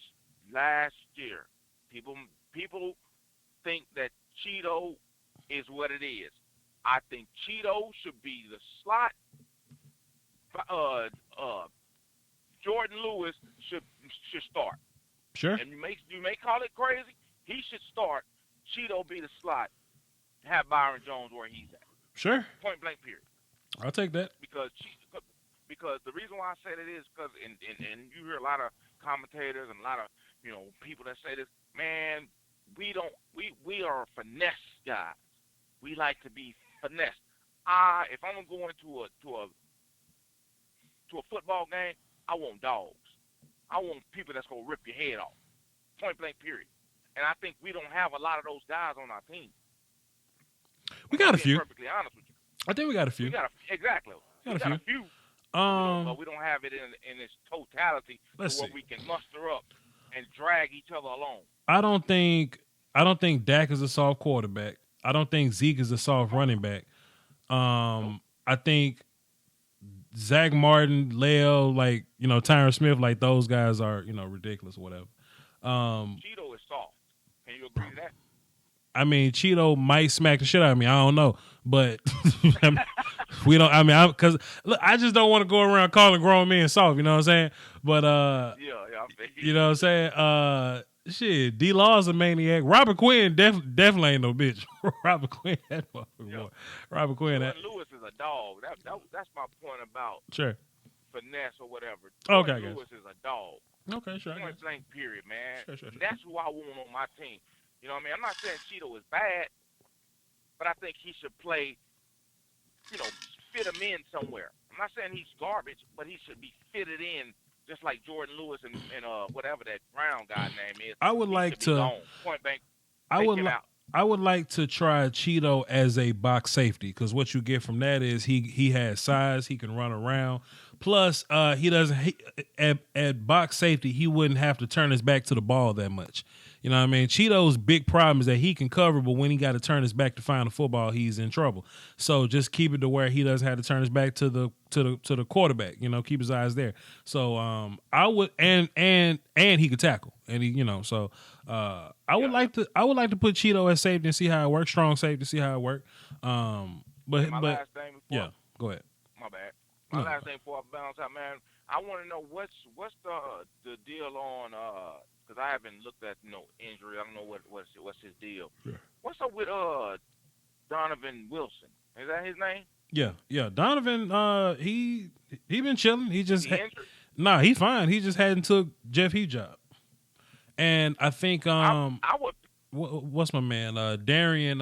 last year. People think that Cheeto is what it is. I think Cheeto should be the slot. Jordan Lewis should start. Sure. And you may call it crazy. He should start. Cheeto be the slot. Have Byron Jones where he's at. Sure. Point blank. Period. I'll take that. Because the reason why I say that is because and you hear a lot of commentators and a lot of people that say this, man, we are finesse guys. We like to be finessed. If I'm gonna go into a football game, I want dogs. I want people that's gonna rip your head off. Point blank. Period. And I think we don't have a lot of those guys on our team. We got a few. Perfectly honest with you. I think we got a few. Exactly. We got a few. But we don't have it in its totality where we can muster up and drag each other along. I don't think Dak is a soft quarterback. I don't think Zeke is a soft running back. I think Zach Martin, Leo, Tyron Smith, like those guys are, ridiculous or whatever. Cheeto is soft. Can you agree to that? I mean, Cheeto might smack the shit out of me. I don't know, but we don't. I mean, because I just don't want to go around calling grown men soft. You know what I'm saying? But you know what I'm saying? Shit, D-Law's a maniac. Robert Quinn definitely ain't no bitch. Robert Quinn, that motherfucker boy. Robert Quinn. Lewis is a dog. That's my point about finesse or whatever. Okay, Lewis is a dog. Okay, sure. Point blank. Period, man. Sure. That's who I want on my team. You know what I mean? I'm not saying Cheeto is bad, but I think he should play, fit him in somewhere. I'm not saying he's garbage, but he should be fitted in just like Jordan Lewis and whatever that Brown guy name is. I would he like should be to. gone. Point blank. I would like to try Cheeto as a box safety because what you get from that is he has size, he can run around. Plus, he doesn't at box safety he wouldn't have to turn his back to the ball that much. You know what I mean? Cheeto's big problem is that he can cover, but when he got to turn his back to find the football, he's in trouble. So just keep it to where he doesn't have to turn his back to the quarterback. You know, keep his eyes there. So I would and he could tackle, and he so I would like to put Cheeto as safety and see how it works. Strong safety, see how it works. But last thing before, go ahead. My bad. Last thing before I bounce out, man. I want to know what's the deal on because I haven't looked at injury. I don't know what's his deal. Sure. What's up with Donovan Wilson? Is that his name? Yeah. Donovan, he been chilling. He just injured? He's fine. He just hadn't took Jeff Heath job. And I think I would. What's my man? Darian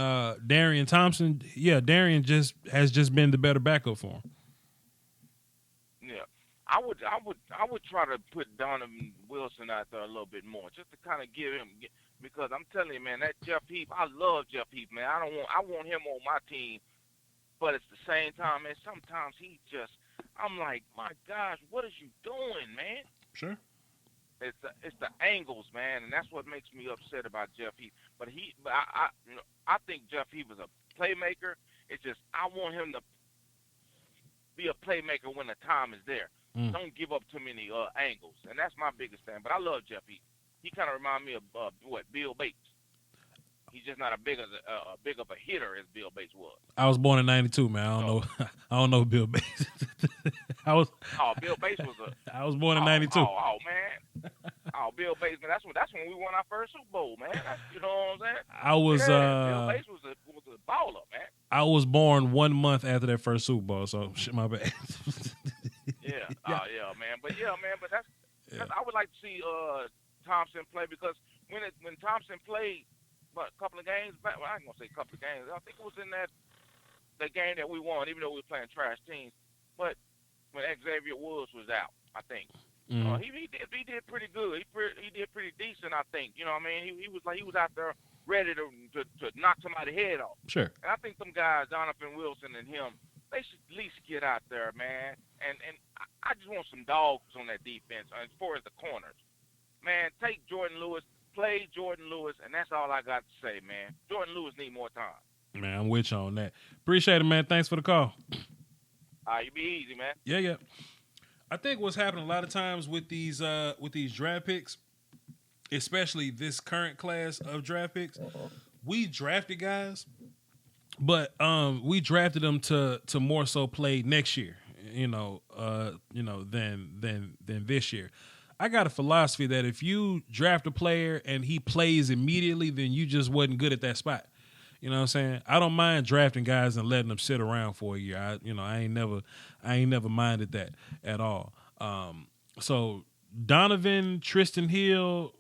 Thompson. Yeah, Darian has been the better backup for him. Yeah. I would try to put Donovan Wilson out there a little bit more, just to kind of give him, because I'm telling you, man, that Jeff Heath, I love Jeff Heath, man. I want him on my team, but at the same time, man, sometimes I'm like, my gosh, what is you doing, man? Sure. It's the angles, man, and that's what makes me upset about Jeff Heath. But I think Jeff Heath is a playmaker. It's just I want him to be a playmaker when the time is there. Don't give up too many angles, and that's my biggest thing. But I love Jeff Heath. He kind of reminds me of Bill Bates. He's just not a big of a hitter as Bill Bates was. I was born in '92, man. I don't know Bill Bates. Bill Bates was I was born in '92. Oh man. Bill Bates, man. That's when we won our first Super Bowl, man. You know what I'm saying? Bill Bates was a baller, man. I was born 1 month after that first Super Bowl, so shit, my bad. Yeah. Yeah, man. But that's I would like to see Thompson play, because when Thompson played a couple of games back, well, I ain't gonna say a couple of games. I think it was in that game that we won, even though we were playing trash teams. But when Xavier Woods was out, I think he did pretty good. He did pretty decent, I think. You know what I mean? He was out there ready to knock somebody's head off. Sure. And I think them guys, Donovan Wilson and him, they should at least get out there, man. And I just want some dogs on that defense as far as the corners. Man, take Jordan Lewis, play Jordan Lewis, and that's all I got to say, man. Jordan Lewis need more time. Man, I'm with you on that. Appreciate it, man. Thanks for the call. You be easy, man. Yeah. I think what's happening a lot of times with these draft picks, especially this current class of draft picks, we drafted guys, but we drafted them to more so play next year, than this year. I got a philosophy that if you draft a player and he plays immediately, then you just wasn't good at that spot. You know what I'm saying? I don't mind drafting guys and letting them sit around for a year. I ain't never minded that at all. So Donovan, Tristan Hill,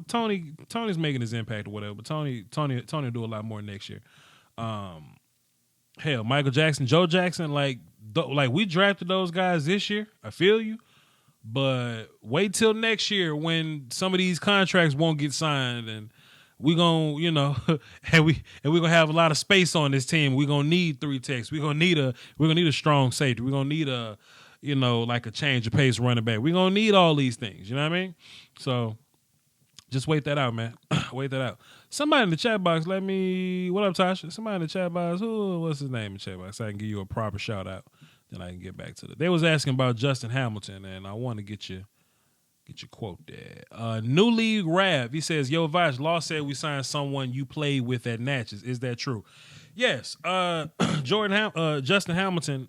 Tony's making his impact or whatever, but Tony will do a lot more next year. Hell, Michael Jackson, Joe Jackson, like we drafted those guys this year. I feel you. But wait till next year when some of these contracts won't get signed, and we're gonna, and we're gonna have a lot of space on this team. We're gonna need 3 techs. We're gonna need a strong safety. We're gonna need like a change of pace running back. We're gonna need all these things. You know what I mean? So just wait that out, man. Wait that out. Somebody in the chat box, what up, Tasha? Somebody in the chat box, what's his name in the chat box? So I can give you a proper shout out. Then I can get back to it. They was asking about Justin Hamilton, and I want to get your quote there. New League Rav, he says, "Yo, Voch, Law said we signed someone you played with at Natchez. Is that true?" Yes. Justin Hamilton,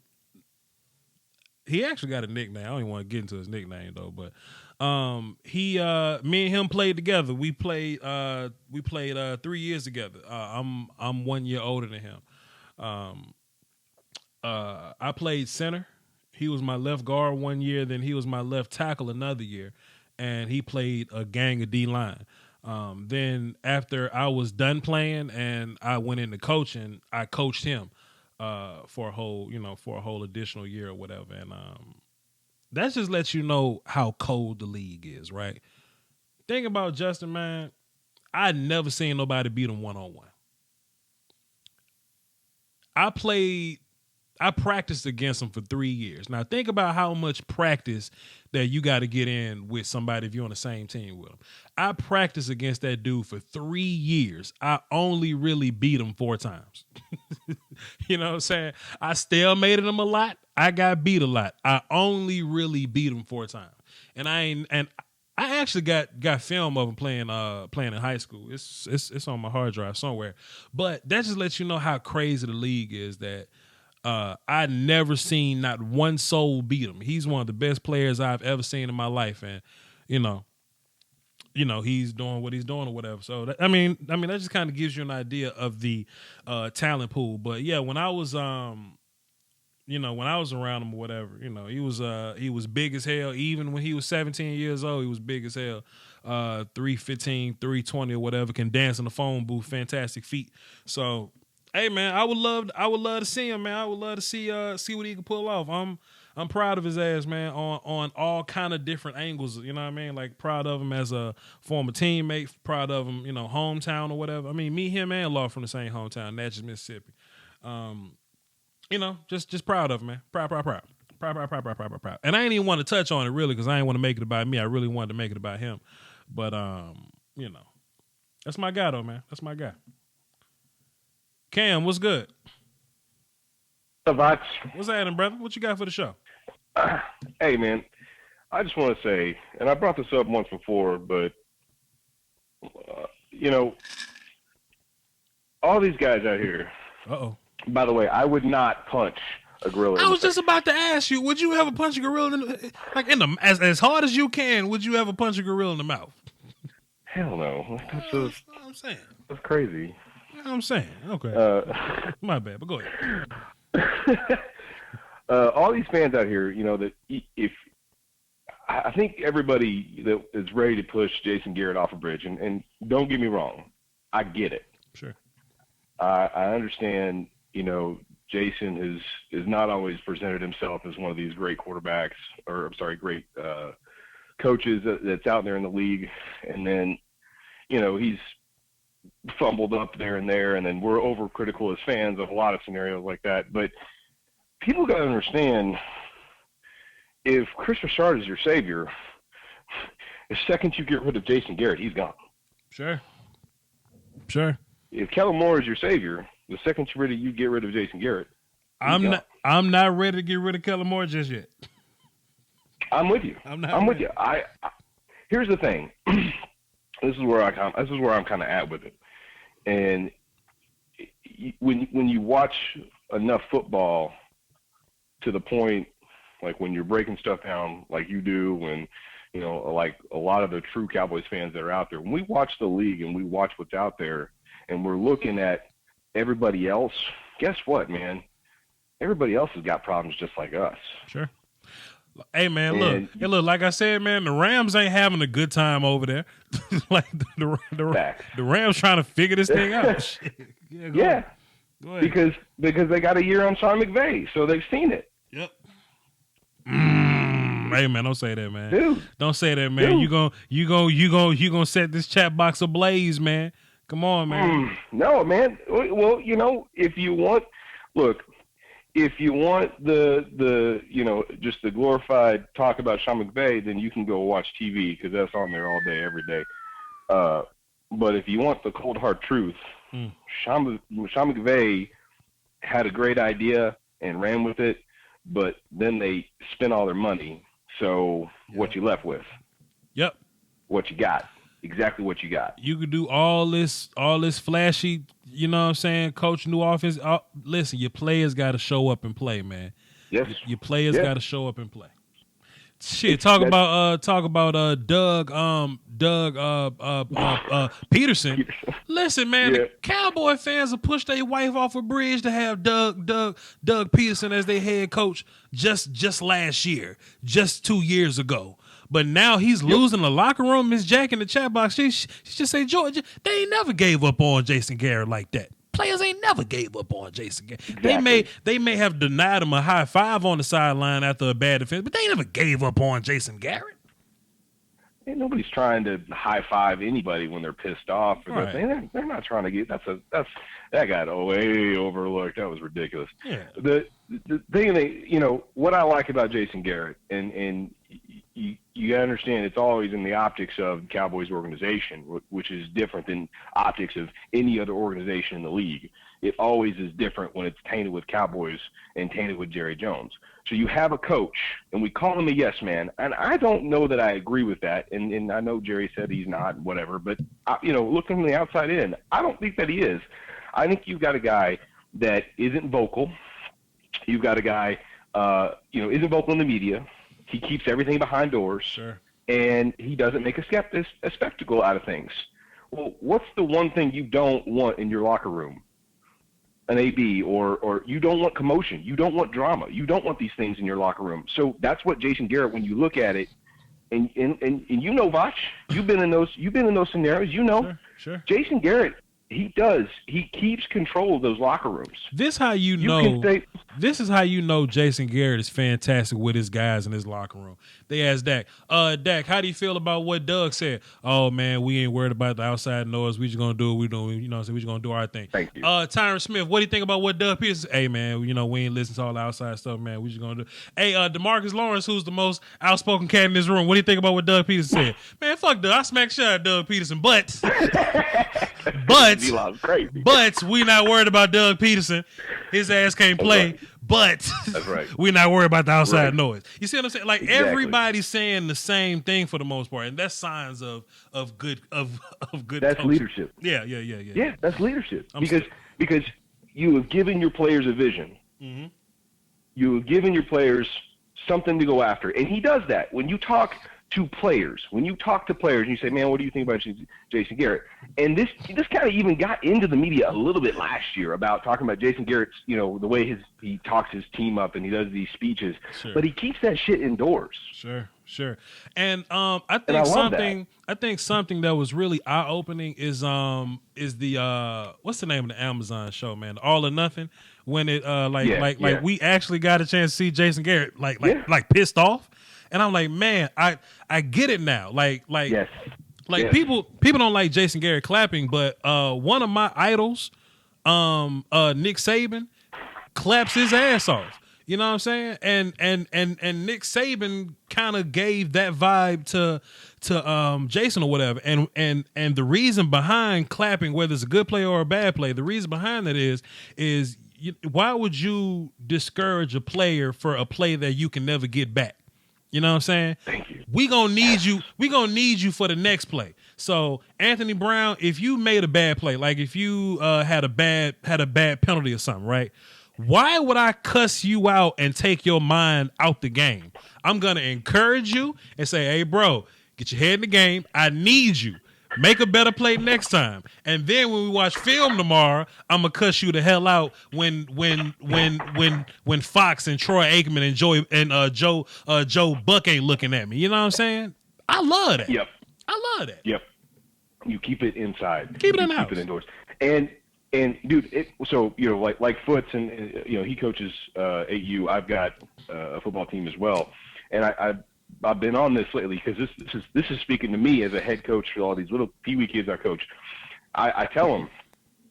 he actually got a nickname. I don't even want to get into his nickname though, but me and him played together. We played 3 years together. I'm 1 year older than him. I played center. He was my left guard 1 year, then he was my left tackle another year, and he played a gang of D-line. Then after I was done playing and I went into coaching, I coached him. for a whole, for a whole additional year or whatever. And that just lets you know how cold the league is, right? Think about Justin, man. I never seen nobody beat him one-on-one. I practiced against him for 3 years. Now think about how much practice that you got to get in with somebody if you're on the same team with him. I practiced against that dude for 3 years. I only really beat him 4 times. You know what I'm saying? I stalemated him a lot. I got beat a lot. I only really beat him 4 times. And I actually got film of him playing in high school. It's on my hard drive somewhere. But that just lets you know how crazy the league is, that I never seen not one soul beat him. He's one of the best players I've ever seen in my life, and he's doing what he's doing or whatever. So that just kind of gives you an idea of the talent pool. But yeah, when I was around him or whatever, he was big as hell. Even when he was 17 years old, he was big as hell. 315, 320 or whatever, can dance in the phone booth, fantastic feet. So hey man, I would love to see him, man. I would love to see what he can pull off. I'm proud of his ass, man, on all kind of different angles. You know what I mean? Like, proud of him as a former teammate, proud of him, hometown or whatever. I mean, me, him, and Law from the same hometown, Natchez, Mississippi. Just proud of him, man. Proud. And I ain't even want to touch on it really, because I ain't want to make it about me. I really wanted to make it about him. But that's my guy though, man. That's my guy. Cam, what's good? Voch. What's happening, brother? What you got for the show? Hey, man. I just want to say, and I brought this up once before, but, all these guys out here. Uh-oh. By the way, I would not punch a gorilla. I was just about to ask you, would you ever punch a gorilla as hard as you can, would you ever punch a gorilla in the mouth? Hell no. That's what I'm saying. That's crazy. I'm saying. Okay. My bad, but go ahead. All these fans out here, that if I think everybody that is ready to push Jason Garrett off a bridge, and don't get me wrong, I get it. Sure. I understand, Jason is not always presented himself as one of these great quarterbacks, great coaches that's out there in the league, and then, he's fumbled up there, and then we're overcritical as fans of a lot of scenarios like that. But people got to understand, if Chris Richard is your savior, the second you get rid of Jason Garrett, he's gone. Sure. If Kellen Moore is your savior, the second you get rid of Jason Garrett, I'm not ready to get rid of Kellen Moore just yet. I'm with you. I'm with you. I here's the thing. This is where I'm kind of at with it. And when you watch enough football to the point, like when you're breaking stuff down like you do, when like a lot of the true Cowboys fans that are out there, when we watch the league and we watch what's out there, and we're looking at everybody else, guess what, man? Everybody else has got problems just like us. Sure. Hey man, look, like I said, man, the Rams ain't having a good time over there. Like the Rams trying to figure this thing out. Yeah. Go ahead. Because they got a year on Sean McVay, so they've seen it. Yep. Hey man, don't say that, man. Dude. Don't say that, man. Dude. You gonna set this chat box ablaze, man. Come on, man. No, man. Well, if you want the just the glorified talk about Sean McVay, then you can go watch TV, because that's on there all day, every day. But if you want the cold hard truth, Sean McVay had a great idea and ran with it, but then they spent all their money. So what you left with? Yep. What you got? Exactly what you got. You could do all this flashy, you know what I'm saying, coach new offense. Listen, your players got to show up and play, man. Yes. Your players got to show up and play. Shit, talk about Doug Peterson. Listen, man, the Cowboy fans will push their wife off a bridge to have Doug Peterson as their head coach just last year, just 2 years ago. But now he's losing the locker room. Miss Jack in the chat box, she just say, Georgia, they ain't never gave up on Jason Garrett like that. players ain't never gave up on Jason Garrett. Exactly. They may have denied him a high five on the sideline after a bad defense, but they never gave up on Jason Garrett. And nobody's trying to high five anybody when they're pissed off. They're not trying to get that got way overlooked. That was ridiculous. Yeah. The thing that what I like about Jason Garrett, and you understand it's always in the optics of the Cowboys organization, which is different than optics of any other organization in the league. It always is different when it's tainted with Cowboys and tainted with Jerry Jones. So you have a coach, and we call him a yes man, and I don't know that I agree with that, and I know Jerry said he's not, whatever, but, looking from the outside in, I don't think that he is. I think you've got a guy that isn't vocal. You've got a guy, isn't vocal in the media. He keeps everything behind doors. Sure. And he doesn't make a spectacle out of things. Well, what's the one thing you don't want in your locker room? An AB, or you don't want commotion. You don't want drama. You don't want these things in your locker room. So that's what Jason Garrett, when you look at it, and Voch, you've been in those scenarios, Sure. Jason Garrett, he keeps control of those locker rooms. This is how you know Jason Garrett is fantastic with his guys in his locker room. They asked Dak, Dak, how do you feel about what Doug said? Oh man, we ain't worried about the outside noise. We just gonna do what we doing. So we just gonna do our thing. Thank you. Tyron Smith, what do you think about what Doug Peterson? Hey man, we ain't listen to all the outside stuff, man. We just gonna do. Hey, DeMarcus Lawrence, who's the most outspoken cat in this room, what do you think about what Doug Peterson said? Man, fuck Doug. I smack shot at Doug Peterson, but we not worried about Doug Peterson. His ass can't play. Right. But that's right. We're not worried about the outside noise. You see what I'm saying? Like exactly. Everybody's saying the same thing for the most part, and that's signs of good That's coaching. leadership. Yeah. Yeah, that's leadership. Because you have given your players a vision. Mm-hmm. You have given your players something to go after, and he does that. When you talk to players, and you say, man, what do you think about Jason Garrett? And this kind of even got into the media a little bit last year about talking about Jason Garrett's, the way he talks his team up and he does these speeches, but he keeps that shit indoors. Sure. And I think something that was really eye opening is the what's the name of the Amazon show, man? All or Nothing. When it we actually got a chance to see Jason Garrett like pissed off. And I'm like, man, I get it now. Yes. People don't like Jason Garrett clapping, but one of my idols, Nick Saban, claps his ass off. You know what I'm saying? And Nick Saban kind of gave that vibe to Jason or whatever. And the reason behind clapping, whether it's a good play or a bad play, the reason behind that is why would you discourage a player for a play that you can never get back? You know what I'm saying? Thank you. We gonna need you. We gonna need you for the next play. So Anthony Brown, if you made a bad play, like if you had a bad penalty or something, right? Why would I cuss you out and take your mind out the game? I'm gonna encourage you and say, hey, bro, get your head in the game. I need you. Make a better play next time. And then when we watch film tomorrow, I'm gonna cuss you the hell out when Fox and Troy Aikman and Joe Buck ain't looking at me. You know what I'm saying? I love that. Yep. I love that. Yep. You keep it inside. Keep it in the house. Keep it indoors. And dude, like Foots and he coaches AU. I've got a football team as well, and I've been on this lately because this is speaking to me as a head coach for all these little peewee kids I coach. I tell them,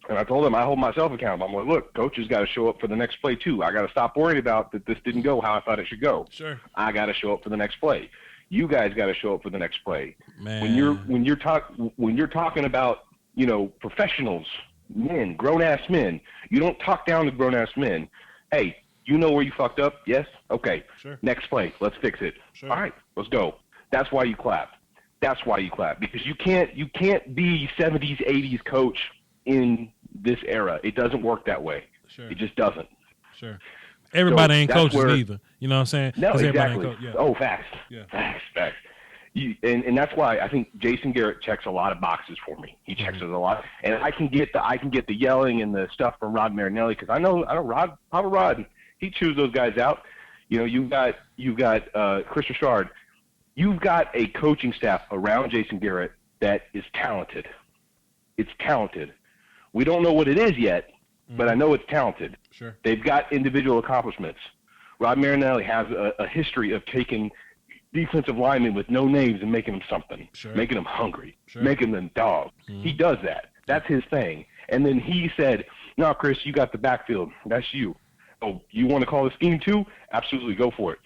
and I told them I hold myself accountable. I'm like, look, coach has got to show up for the next play too. I got to stop worrying about that this didn't go how I thought it should go. Sure. I got to show up for the next play. You guys got to show up for the next play. Man. When you're talking about professionals, men, grown ass men, you don't talk down to grown ass men. Hey, you know where you fucked up? Yes? Okay. Sure. Next play. Let's fix it. Sure. All right, let's go. That's why you clap. Because you can't be 70s, 80s coach in this era. It doesn't work that way. Sure. It just doesn't. Sure. Everybody ain't coaches where, either. You know what I'm saying? No, exactly. Yeah. Oh, facts. Yeah. Facts. And that's why I think Jason Garrett checks a lot of boxes for me. He checks it a lot, and I can get the yelling and the stuff from Rod Marinelli because I know Papa Rod, he chews those guys out. You've got Chris Richard. You've got a coaching staff around Jason Garrett that is talented. It's talented. We don't know what it is yet, but I know it's talented. Sure. They've got individual accomplishments. Rob Marinelli has a history of taking defensive linemen with no names and making them something, making them hungry, making them dogs. He does that. That's his thing. And then he said, "No, Chris, you got the backfield. That's you. Oh, you want to call the scheme too? Absolutely, go for it."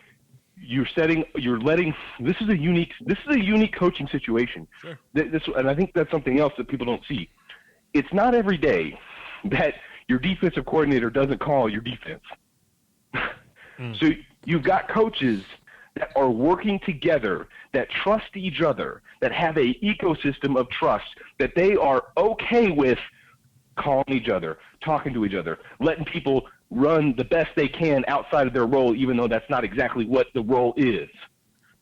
This is a unique coaching situation. Sure. And I think that's something else that people don't see. It's not every day that your defensive coordinator doesn't call your defense. So you've got coaches that are working together, that trust each other, that have a ecosystem of trust, that they are okay with calling each other, talking to each other, letting people run the best they can outside of their role, even though that's not exactly what the role is.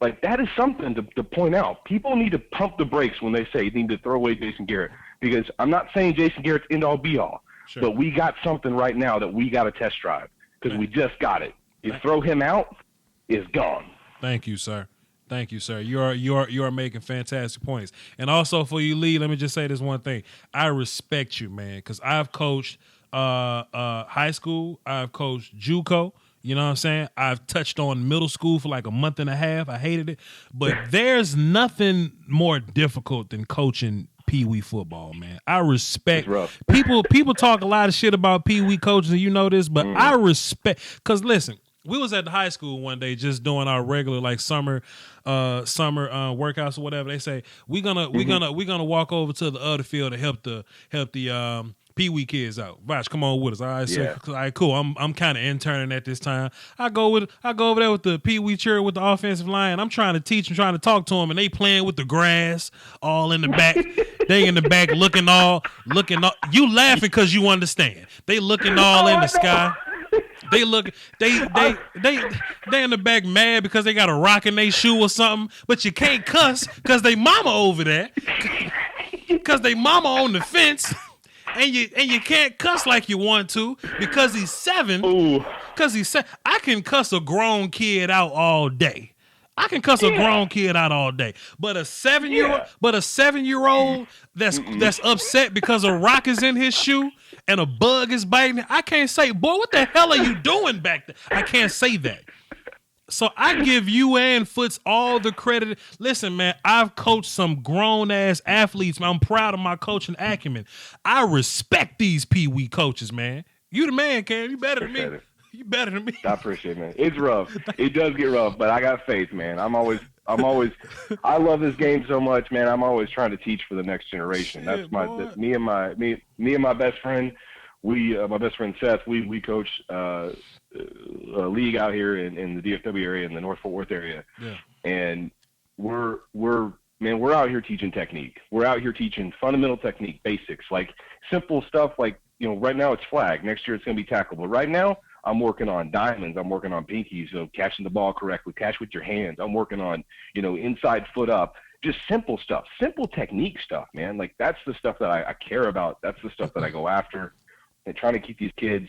Like, that is something to point out. People need to pump the brakes when they say they need to throw away Jason Garrett, because I'm not saying Jason Garrett's end-all, be-all, but we got something right now that we got to test drive, because we just got it. You throw him out, it's gone. Thank you, sir. Thank you, sir. You are making fantastic points. And also for you, Lee, let me just say this one thing. I respect you, man, because I've coached high school. I've coached JUCO. You know what I'm saying? I've touched on middle school for like a month and a half. I hated it. But there's nothing more difficult than coaching Pee Wee football, man. I respect people talk a lot of shit about Pee Wee coaches, and you know this, but I respect, because listen, we was at the high school one day just doing our regular like summer workouts or whatever. They say we're gonna walk over to the other field to help the Pee Wee kids out. Voch, come on with us. All right, so, all right, cool. I'm kind of interning at this time. I go over there with the Pee Wee cheer with the offensive line. I'm trying to teach them, trying to talk to them, and they playing with the grass all in the back. They in the back looking all. You laughing because you understand. They looking all in the sky. They look. They in the back mad because they got a rock in their shoe or something. But you can't cuss because they mama over there. Because they mama on the fence. And you can't cuss like you want to because he's 7. Because he's 7. I can cuss a grown kid out all day. But a 7-year-old that's upset because a rock is in his shoe and a bug is biting. I can't say, boy, what the hell are you doing back there? I can't say that. So I give you and Foots all the credit. Listen, man, I've coached some grown-ass athletes. I'm proud of my coaching acumen. I respect these Pee Wee coaches, man. You the man, Cam. You better than me. You better than me. I appreciate it, man. It's rough. It does get rough, but I got faith, man. I love this game so much, man. I'm always trying to teach for the next generation. That's me and my best friend. My best friend Seth. We coach a league out here in the DFW area, in the North Fort Worth area. Yeah. And we're out here teaching technique. We're out here teaching fundamental technique, basics, like simple stuff. Like, right now it's flag. Next year it's going to be tackle. But right now I'm working on diamonds. I'm working on pinkies, catching the ball correctly, catch with your hands. I'm working on, inside foot up, just simple stuff, simple technique stuff, man. Like, that's the stuff that I care about. That's the stuff that I go after, and trying to keep these kids,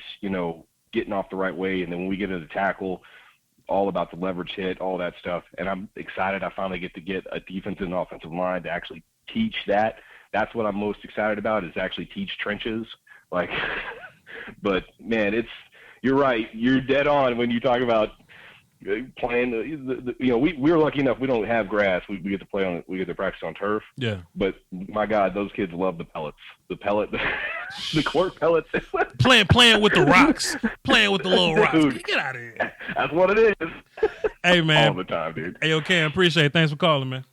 getting off the right way. And then when we get into the tackle, all about the leverage hit, all that stuff. And I'm excited. I finally get to get a defensive and offensive line to actually teach that. That's what I'm most excited about, is actually teach trenches. Like, but man, you're right. You're dead on when you talk about playing. We're lucky enough we don't have grass. We get to play on. We get to practice on turf. Yeah. But my God, those kids love the pellets. The court pellets. playing with the rocks. Playing with the little rocks. Dude, get out of here. That's what it is. Hey, man. All the time, dude. Hey, okay. Appreciate it. Thanks for calling, man.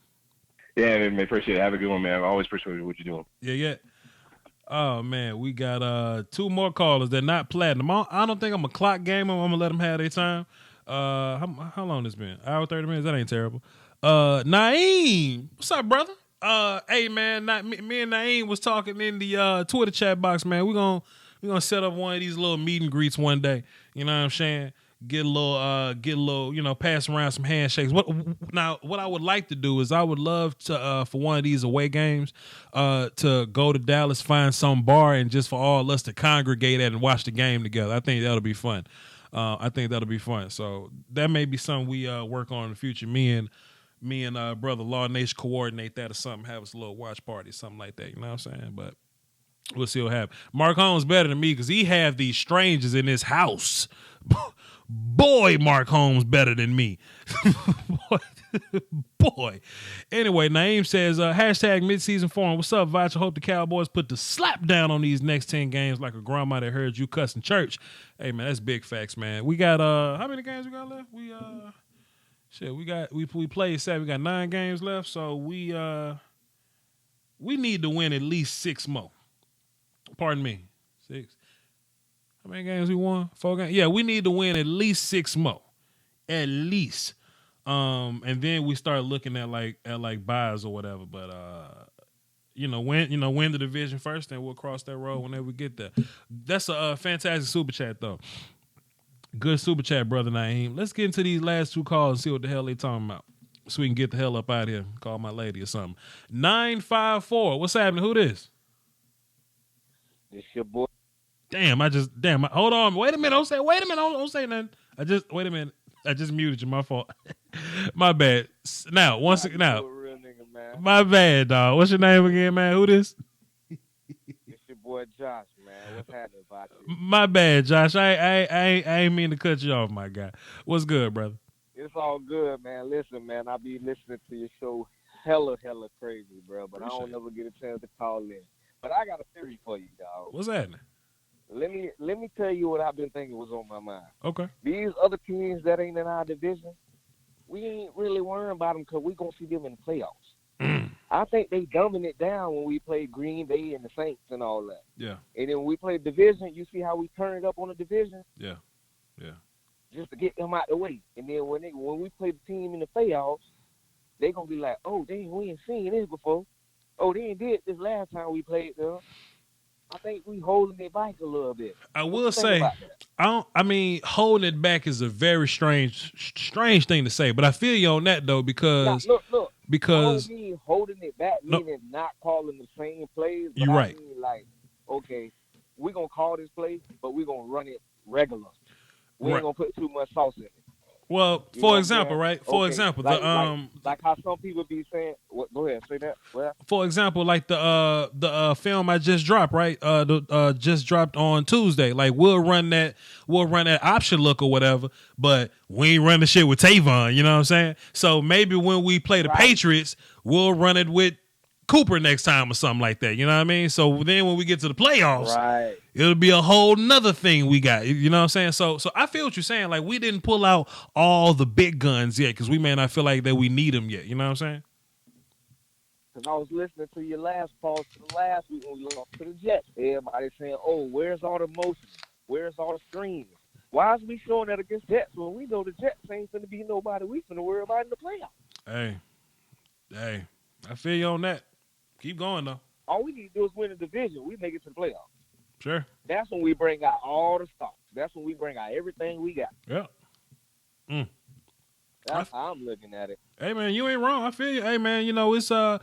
Yeah, man. Appreciate it. Have a good one, man. I always appreciate what you're doing. Yeah. Oh, man, we got 2 more callers. They're not platinum. I don't think I'm a clock gamer. I'm going to let them have their time. How long this been? Hour, 30 minutes? That ain't terrible. Naeem, what's up, brother? Hey, man, me and Naeem was talking in the Twitter chat box, man. We're gonna set up one of these little meet and greets one day. You know what I'm saying? Get a little, pass around some handshakes. What I would like to do is I would love to, for one of these away games, to go to Dallas, find some bar, and just for all of us to congregate at and watch the game together. I think that'll be fun. So that may be something we work on in the future. Me and brother Law Nation coordinate that or something. Have us a little watch party, something like that. You know what I'm saying? But We'll see what happens. Mark Holmes better than me because he have these strangers in his house. Boy, Mark Holmes better than me. Boy. Anyway, Naeem says, hashtag midseason forum. What's up, Voch? I hope the Cowboys put the slap down on these next 10 games like a grandma that heard you cuss in church. Hey, man, that's big facts, man. We got, how many games we got left? We played 7. We got 9 games left, so we need to win at least 6 more. Pardon me. 6. How many games we won? 4 games? Yeah, we need to win at least 6 more. At least. And then we start looking at like buys or whatever. But win the division first, and we'll cross that road whenever we get there. That's a fantastic super chat though. Good super chat, brother Naeem. Let's get into these last 2 calls and see what the hell they talking about. So we can get the hell up out of here. Call my lady or something. 954. What's happening? Who this? It's your boy. Hold on. Wait a minute. Don't say nothing. Wait a minute. I just muted you. My fault. My bad. Now, my bad, dog. What's your name again, man? Who this? It's your boy Josh, man. What's happening, Voch? My bad, Josh. I ain't mean to cut you off, my guy. What's good, brother? It's all good, man. Listen, man, I be listening to your show hella crazy, bro. But I don't ever get a chance to call in. But I got a theory for you, dog. What's happening? Let me tell you what I've been thinking was on my mind. Okay. These other teams that ain't in our division, we ain't really worrying about them because we going to see them in the playoffs. I think they dumbing it down when we played Green Bay and the Saints and all that. Yeah. And then when we played division, you see how we turned up on the division? Yeah. Just to get them out the way. And then when we play the team in the playoffs, they going to be like, oh, we ain't seen this before. Oh, they ain't did this last time we played them. I think we holding it back a little bit. I will say, holding it back is a very strange thing to say, but I feel you on that though because look. Because I don't mean holding it back, meaning not calling the same plays. But you're right. I mean, like, okay, we're gonna call this play, but we're gonna run it regular. We ain't gonna put too much sauce in it. Well, for example, right? For example, like how some people be saying. Go ahead, say that. What? For example, like the film I just dropped, right? Just dropped on Tuesday. Like we'll run that option look or whatever, but we ain't run the shit with Tavon. You know what I'm saying? So maybe when we play the Patriots, we'll run it with Cooper next time or something like that. You know what I mean? So then when we get to the playoffs, it'll be a whole nother thing we got. You know what I'm saying? So I feel what you're saying. Like we didn't pull out all the big guns yet because we may not feel like that we need them yet. You know what I'm saying? Because I was listening to your last pause to the last week when we lost to the Jets. Everybody saying, oh, where's all the motion? Where's all the screens? Why is we showing that against Jets when we know the Jets ain't going to be nobody we finna worry about in the playoffs? Hey, I feel you on that. Keep going, though. All we need to do is win the division. We make it to the playoffs. Sure. That's when we bring out all the stops. That's when we bring out everything we got. Yeah. That's how I'm looking at it. Hey, man, you ain't wrong. I feel you. Hey, man, it's a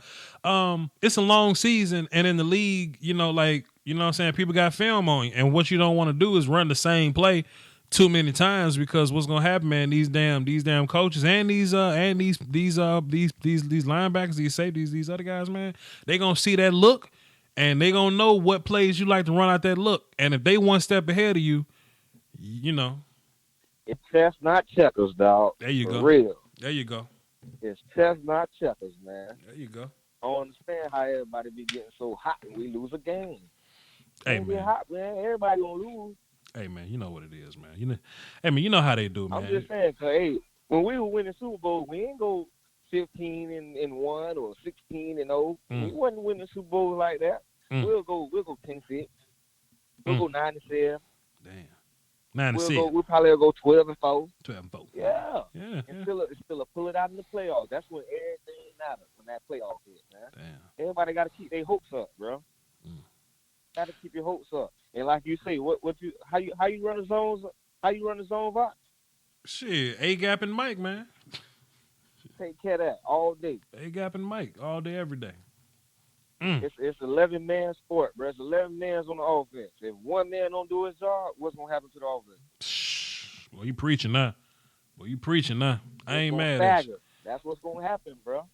long season, and in the league, like, you know what I'm saying, people got film on you, and what you don't want to do is run the same play too many times because what's gonna happen, man? These damn coaches and these linebackers, these safeties, these other guys, man, they gonna see that look and they gonna know what plays you like to run out that look. And if they one step ahead of you, it's chestnut checkers, dog. There you go. For real. There you go. It's chestnut checkers, man. There you go. I don't understand how everybody be getting so hot when we lose a game. Hey, man. Get hot, man. Everybody gonna lose. Hey, man, you know what it is, man. You know how they do, man. I'm just saying, cause hey, when we were winning Super Bowl, we ain't go 15-1 or 16-0. We wasn't winning Super Bowl like that. We'll go 10-6. We'll go 9-7. Damn. 9-6. We'll probably go 12-4. 12-4. Yeah. Yeah. Still a pull it out in the playoffs. That's when everything matters when that playoff is, man. Damn. Everybody got to keep their hopes up, bro. Got to keep your hopes up. And like you say, how you run the zones? How you run the zone, Voch? Shit, A-Gap and Mike, man. Take care of that all day. A-Gap and Mike all day, every day. It's 11-man sport, bro. It's 11 men on the offense. If one man don't do his job, what's gonna happen to the offense? Well, you preaching now. I ain't mad at you. That's what's gonna happen, bro.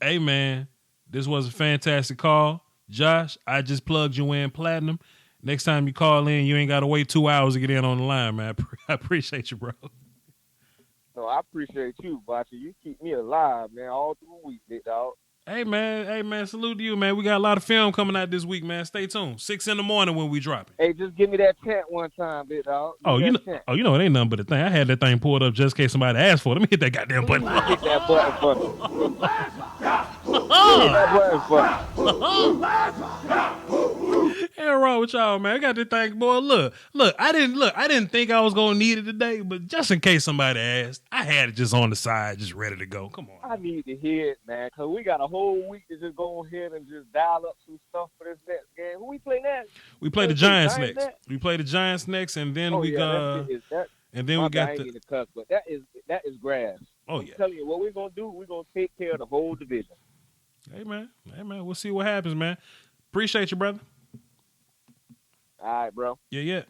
Hey, man, this was a fantastic call. Josh, I just plugged you in platinum. Next time you call in, you ain't got to wait 2 hours to get in on the line, man. I appreciate you, bro. No, I appreciate you, Bachi. You keep me alive, man, all through the week, big dog. Hey, man, salute to you, man. We got a lot of film coming out this week, man. Stay tuned. 6 in the morning when we drop it. Hey, just give me that chant one time, big dog. You know it ain't nothing but a thing. I had that thing pulled up just in case somebody asked for it. Let me hit that goddamn button. Hit that button for me. Hit that button for me. Ain't wrong with y'all, man. I got this thing, boy. Look. I didn't think I was gonna need it today, but just in case somebody asked, I had it just on the side, just ready to go. Come on. I need to hear it, man, because we got a whole week to just go ahead and just dial up some stuff for this next game. Who we play next? We play the Giants next. We play the Giants next, and then we got. And then we got the cuss, but that is grass. Oh I'm telling you, what we're gonna do, we're gonna take care of the whole division. Hey man, we'll see what happens, man. Appreciate you, brother. All right, bro. Yeah.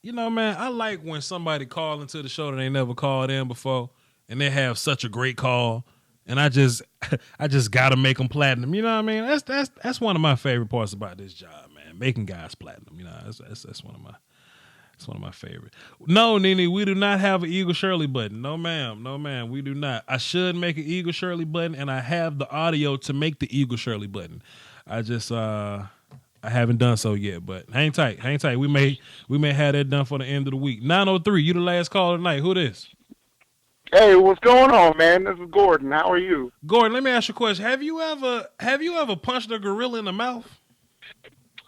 You know, man, I like when somebody call into the show that they never called in before, and they have such a great call, and I just gotta make them platinum. You know what I mean? That's one of my favorite parts about this job, man. Making guys platinum. You know, that's one of my. It's one of my favorite. No, Nene, we do not have an Eagle Shirley button. No, ma'am, we do not. I should make an Eagle Shirley button, and I have the audio to make the Eagle Shirley button. I just I haven't done so yet, but hang tight. We may have that done for the end of the week. 903, you the last caller tonight. Who this? Hey, what's going on, man? This is Gordon. How are you? Gordon, let me ask you a question. Have you ever punched a gorilla in the mouth?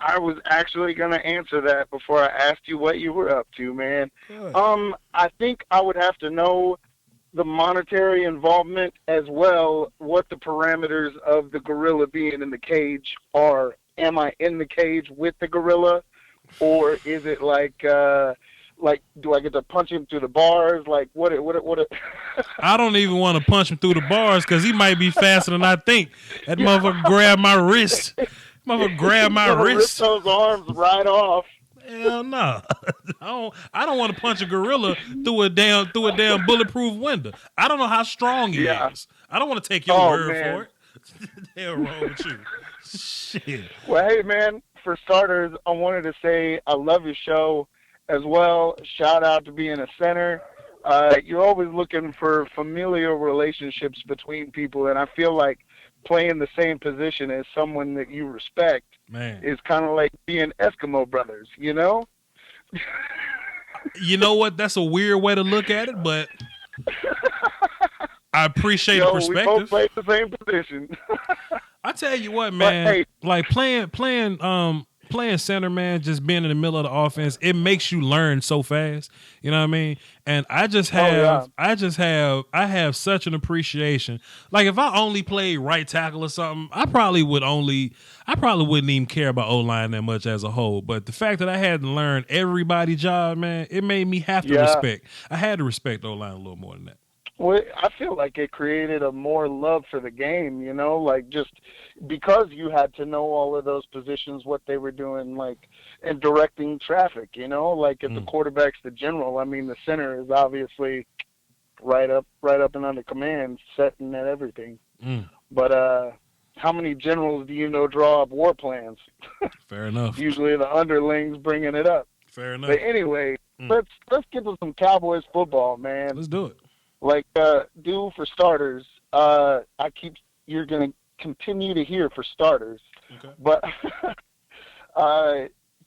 I was actually going to answer that before I asked you what you were up to, man. Good. I think I would have to know the monetary involvement as well, what the parameters of the gorilla being in the cage are. Am I in the cage with the gorilla, or is it like do I get to punch him through the bars? Like what? I don't even want to punch him through the bars because he might be faster than I think. That motherfucker grabbed my wrist. Motherfucker grab my wrist. Rip those arms right off. Hell no. I don't want to punch a gorilla through a damn bulletproof window. I don't know how strong he is. I don't want to take your word for it. Hell wrong with you. Shit. Well, hey man, for starters, I wanted to say I love your show as well. Shout out to being a center. You're always looking for familial relationships between people, and I feel like playing the same position as someone that you respect is kind of like being Eskimo brothers, you know? You know what? That's a weird way to look at it, but I appreciate the perspective. We both play the same position. I tell you what, man, like playing center, man, just being in the middle of the offense, it makes you learn so fast. You know what I mean? And I have such an appreciation. Like if I only played right tackle or something, I probably wouldn't even care about O-line that much as a whole. But the fact that I had to learn everybody's job, man, it made me have to respect. I had to respect O-line a little more than that. Well, I feel like it created a more love for the game, you know, like just because you had to know all of those positions, what they were doing, like, and directing traffic, you know, like if the quarterback's the general, I mean, the center is obviously right up and under command, setting at everything. But how many generals do you know draw up war plans? Fair enough. Usually the underlings bringing it up. Fair enough. But anyway, let's get to some Cowboys football, man. Let's do it. Like, for starters, you're going to continue to hear for starters. Okay. But,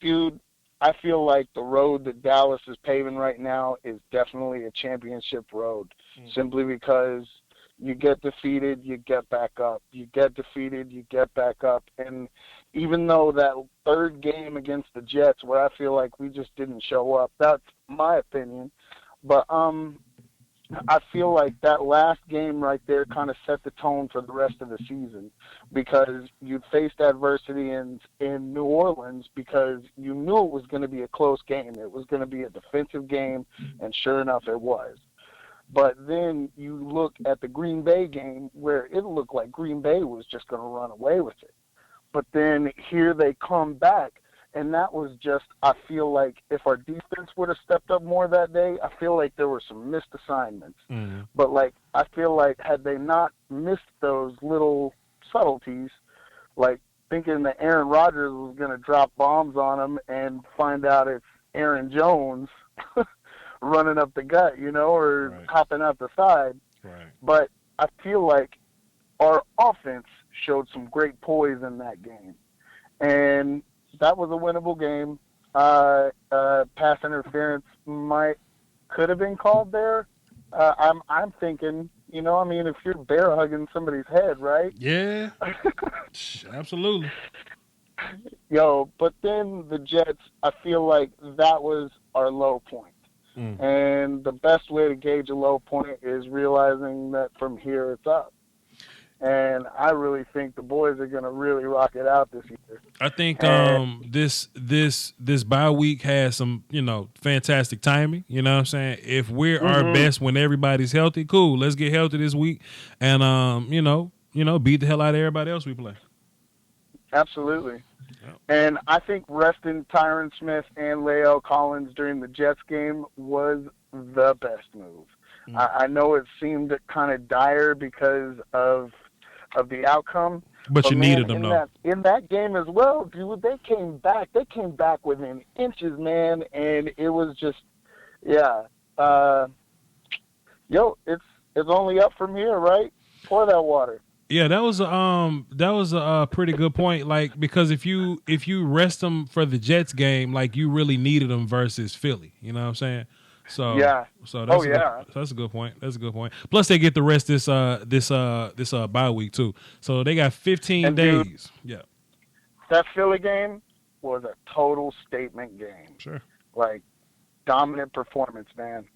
dude, I feel like the road that Dallas is paving right now is definitely a championship road, simply because you get defeated, you get back up. You get defeated, you get back up. And even though that third game against the Jets, where I feel like we just didn't show up, that's my opinion. But, I feel like that last game right there kind of set the tone for the rest of the season, because you faced adversity in New Orleans because you knew it was going to be a close game. It was going to be a defensive game, and sure enough, it was. But then you look at the Green Bay game where it looked like Green Bay was just going to run away with it. But then here they come back. And that was just, I feel like if our defense would have stepped up more that day, I feel like there were some missed assignments. But, like, I feel like had they not missed those little subtleties, like thinking that Aaron Rodgers was going to drop bombs on him and find out it's Aaron Jones running up the gut, or hopping out the side. Right. But I feel like our offense showed some great poise in that game. And that was a winnable game. Pass interference could have been called there. I'm thinking, if you're bear hugging somebody's head, right? Yeah. Absolutely. But then the Jets, I feel like that was our low point. And the best way to gauge a low point is realizing that from here it's up. And I really think the boys are going to really rock it out this year. I think this bye week has some, fantastic timing. You know what I'm saying? If we're our best when everybody's healthy, cool. Let's get healthy this week and beat the hell out of everybody else we play. Absolutely. And I think resting Tyron Smith and Leo Collins during the Jets game was the best move. I know it seemed kind of dire because of the outcome. But you needed them, though. In that game as well, dude, they came back. They came back within inches, man, and it was just, it's only up from here, right? Pour that water. Yeah, that was a pretty good point. Like, because if you rest them for the Jets game, like you really needed them versus Philly. You know what I'm saying? So that's a good point. That's a good point. Plus, they get the rest this bye week too. So they got 15 days. Dude, that Philly game was a total statement game. Sure. Like dominant performance, man.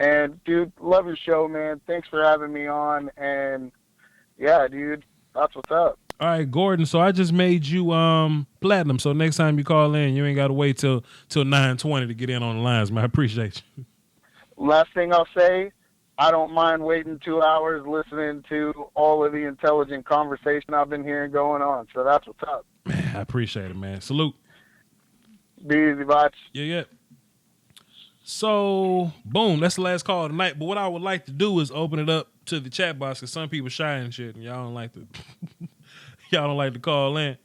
And dude, love your show, man. Thanks for having me on. And yeah, dude, that's what's up. All right, Gordon. So I just made you platinum. So next time you call in, you ain't got to wait till 9:20 to get in on the lines, man. I appreciate you. Last thing I'll say, I don't mind waiting 2 hours listening to all of the intelligent conversation I've been hearing going on. So that's what's up. Man, I appreciate it, man. Salute. Be easy, Voch. Yeah. So, boom, that's the last call of the night. But what I would like to do is open it up to the chat box because some people shy and shit, and y'all don't like to call in.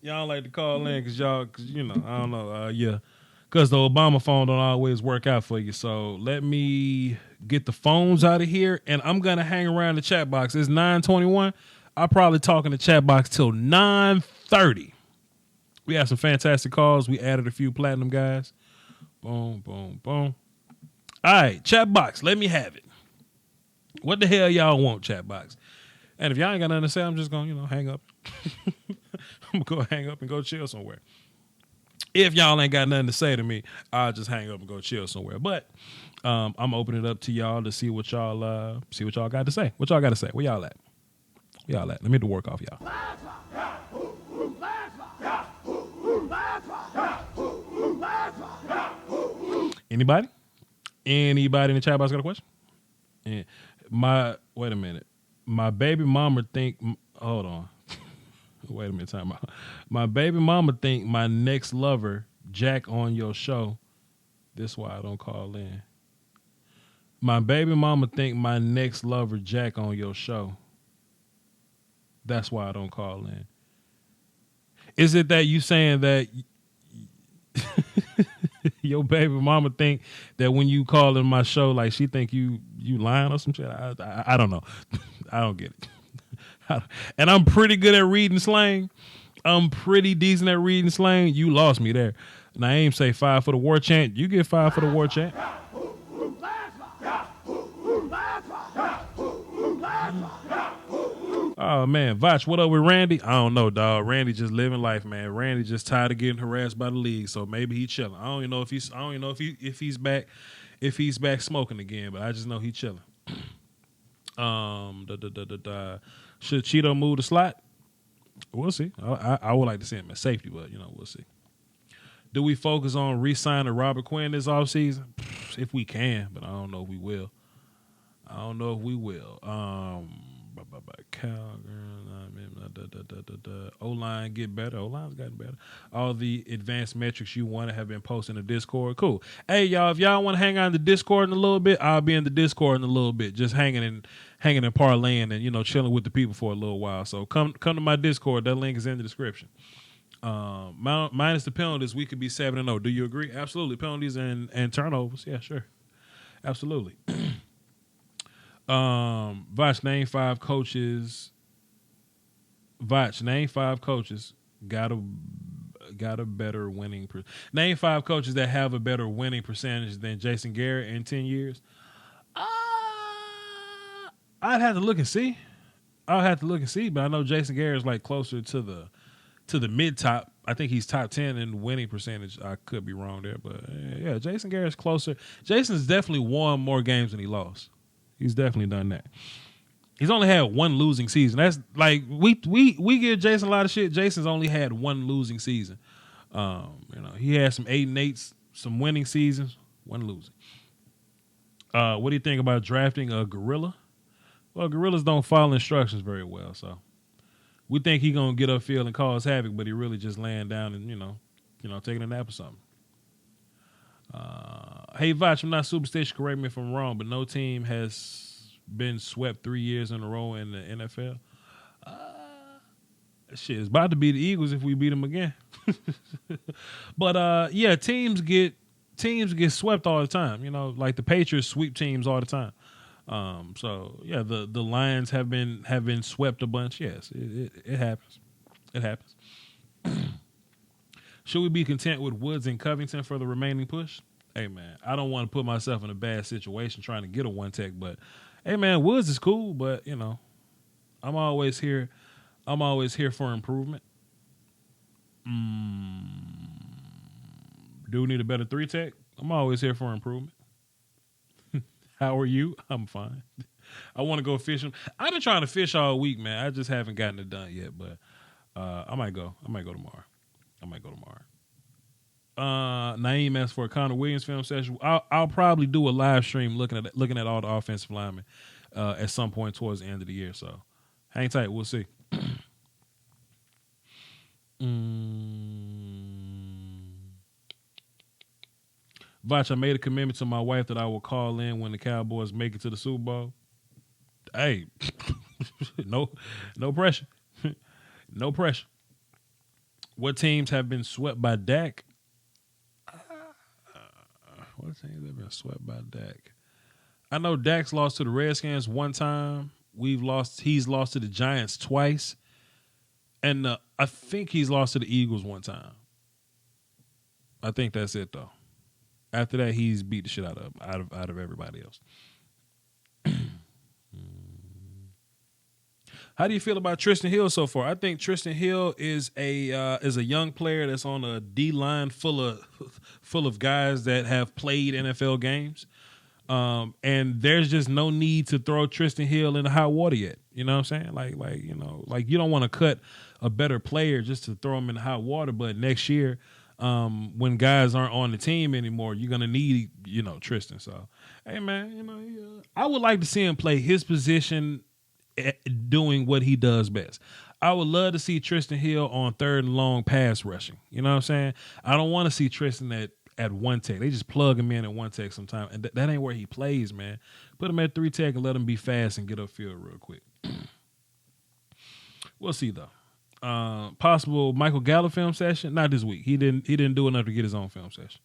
Y'all don't like to call in because I don't know, because the Obama phone don't always work out for you. So let me get the phones out of here, and I'm gonna hang around the chat box. It's 9:21. I'll probably talk in the chat box till 9:30. We had some fantastic calls. We added a few platinum guys. Boom, boom, boom. All right, chat box, let me have it. What the hell y'all want, chat box? And if y'all ain't got nothing to say, I'm just going to, hang up. I'm going to go hang up and go chill somewhere. If y'all ain't got nothing to say to me, I'll just hang up and go chill somewhere. But I'm opening it up to y'all to see what y'all got to say. What y'all got to say? Where y'all at? Let me get the work off y'all. Anybody? Anybody in the chat box got a question? Yeah. Wait a minute. My baby mama think. Hold on. Wait a minute. Time out. My baby mama think my next lover Jack on your show. This why I don't call in. My baby mama think my next lover Jack on your show. That's why I don't call in. Is it that you saying that your baby mama think that when you call in my show, like she think you lying or some shit? I don't know. I don't get it. And I'm pretty good at reading slang. I'm pretty decent at reading slang. You lost me there. And I ain't say 5 for the war chant. You get 5 for the war chant. Oh, man. Voch, what up with Randy? I don't know, dog. Randy just living life, man. Randy just tired of getting harassed by the league, so maybe he chilling. I don't even know if he's back smoking again, but I just know he chilling. Should Cheeto move the slot? We'll see. I would like to see him at safety, but we'll see. Do we focus on re-signing Robert Quinn this offseason? If we can, but I don't know if we will. O-line get better. O-line's gotten better. All the advanced metrics you want to have been posted in the Discord. Cool. Hey, y'all, if y'all want to hang out in the Discord in a little bit, I'll be in the Discord in a little bit, just hanging and parlaying and, chilling with the people for a little while. So come to my Discord. That link is in the description. Minus the penalties, we could be 7-0. Do you agree? Absolutely. Penalties and turnovers. Yeah, sure. Absolutely. Voch, name 5 coaches. Voch, name 5 coaches got a better winning. Name 5 coaches that have a better winning percentage than Jason Garrett in 10 years. I'd have to look and see. But I know Jason Garrett is like closer to the mid top. I think he's top 10 in winning percentage. I could be wrong there, but yeah, Jason Garrett's closer. Jason's definitely won more games than he lost. He's definitely done that. He's only had one losing season. That's like we give Jason a lot of shit. Jason's only had one losing season. He had some 8-8s, some winning seasons, one losing. What do you think about drafting a gorilla? Well, gorillas don't follow instructions very well, so we think he's gonna get upfield and cause havoc, but he really just laying down and taking a nap or something. Hey Voch, I'm not superstitious, correct me if I'm wrong, but no team has been swept 3 years in a row in the NFL. Shit, it's about to be the Eagles if we beat them again. But yeah, teams get swept all the time. Like the Patriots sweep teams all the time. So yeah, the Lions have been swept a bunch. Yes, it happens. It happens. Should we be content with Woods and Covington for the remaining push? Hey man, I don't want to put myself in a bad situation trying to get a one tech, but hey man, Woods is cool, but I'm always here. I'm always here for improvement. Do we need a better 3 tech? I'm always here for improvement. How are you? I'm fine. I want to go fishing. I've been trying to fish all week, man. I just haven't gotten it done yet, but I might go. I might go tomorrow. Naeem asked for a Connor Williams film session. I'll probably do a live stream looking at all the offensive linemen at some point towards the end of the year. So hang tight. We'll see. Voch, I made a commitment to my wife that I will call in when the Cowboys make it to the Super Bowl. Hey, no pressure. No pressure. What teams have been swept by Dak? What teams have been swept by Dak? I know Dak's lost to the Redskins one time. He's lost to the Giants twice. And I think he's lost to the Eagles one time. I think that's it, though. After that, he's beat the shit out of everybody else. How do you feel about Tristan Hill so far? I think Tristan Hill is a young player that's on a D line full of guys that have played NFL games, and there's just no need to throw Tristan Hill in the hot water yet. You know what I'm saying? Like you don't want to cut a better player just to throw him in the hot water. But next year, when guys aren't on the team anymore, you're gonna need Tristan. So hey man, I would like to see him play his position, doing what he does best. I would love to see Tristan Hill on 3rd and long pass rushing. You know what I'm saying? I don't want to see Tristan at 1 tech. They just plug him in at 1 tech sometimes, and that ain't where he plays, man. Put him at 3 tech and let him be fast and get upfield real quick. We'll see though. Possible Michael Gallup film session. Not this week. He didn't do enough to get his own film session.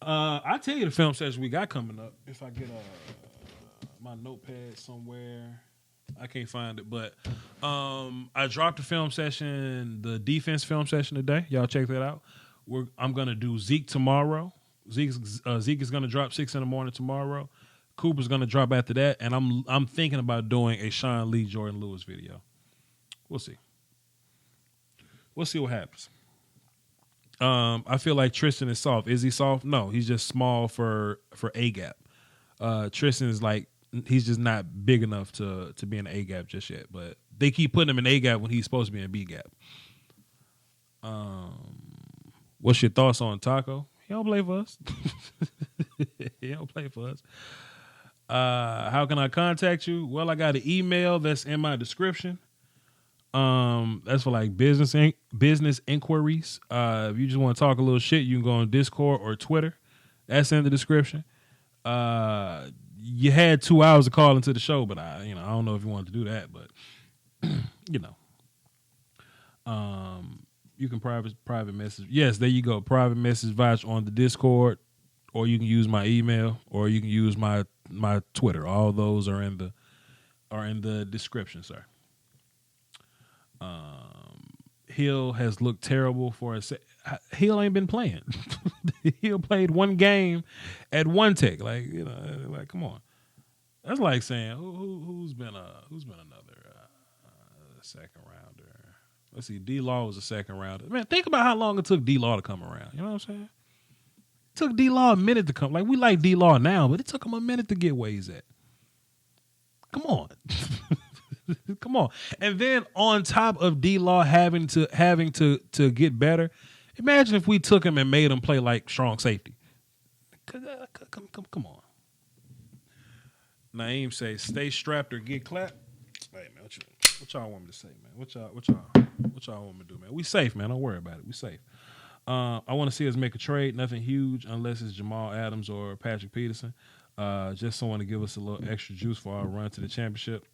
I'll tell you the film session we got coming up if I get my notepad somewhere. I can't find it, but I dropped the film session, the defense film session today. Y'all check that out. I'm gonna do Zeke tomorrow. Zeke is gonna drop 6 in the morning tomorrow. Cooper's gonna drop after that, and I'm thinking about doing a Sean Lee, Jordan Lewis video. We'll see. We'll see what happens. I feel like Tristan is soft. Is he soft? No, he's just small for A gap. Tristan is like, he's just not big enough to be in A gap just yet. But they keep putting him in A gap when he's supposed to be in B gap. What's your thoughts on Taco? He don't play for us. He don't play for us. How can I contact you? Well, I got an email that's in my description. That's for like business inquiries. If you just want to talk a little shit, you can go on Discord or Twitter. That's in the description. You had 2 hours to call into the show, but I don't know if you wanted to do that, but you can private message. Yes, there you go. Private message Voch on the Discord, or you can use my email, or you can use my Twitter. All those are in the description, sir. Hill has looked terrible for a Hill ain't been playing. Hill played one game at one tech. Like come on. That's like saying who's been another second rounder. Let's see, D-Law was a second rounder. Man, think about how long it took D-Law to come around. You know what I'm saying? It took D-Law a minute to come. Like, we like D-Law now, but it took him a minute to get where he's at. Come on. Come on. And then on top of D-Law having to get better, imagine if we took him and made him play like strong safety. Come on. Naeem says, stay strapped or get clapped. Hey, man, what y'all want me to say, man? What y'all want me to do, man? We safe, man. Don't worry about it. We safe. I want to see us make a trade. Nothing huge unless it's Jamal Adams or Patrick Peterson. Just someone to give us a little extra juice for our run to the championship.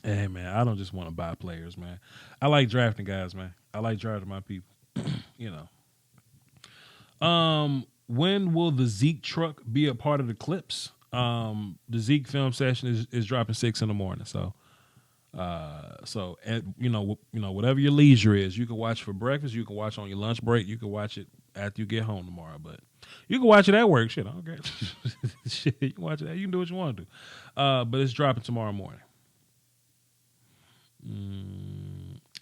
Hey, man, I don't just want to buy players, man. I like drafting guys, man. I like drafting my people. When will the Zeke truck be a part of the clips? The Zeke film session is dropping 6 a.m. So whatever your leisure is, you can watch for breakfast, you can watch on your lunch break, you can watch it after you get home tomorrow. But you can watch it at work. Shit, I don't care. Shit, you can watch it. You can do what you want to do. But it's dropping tomorrow morning.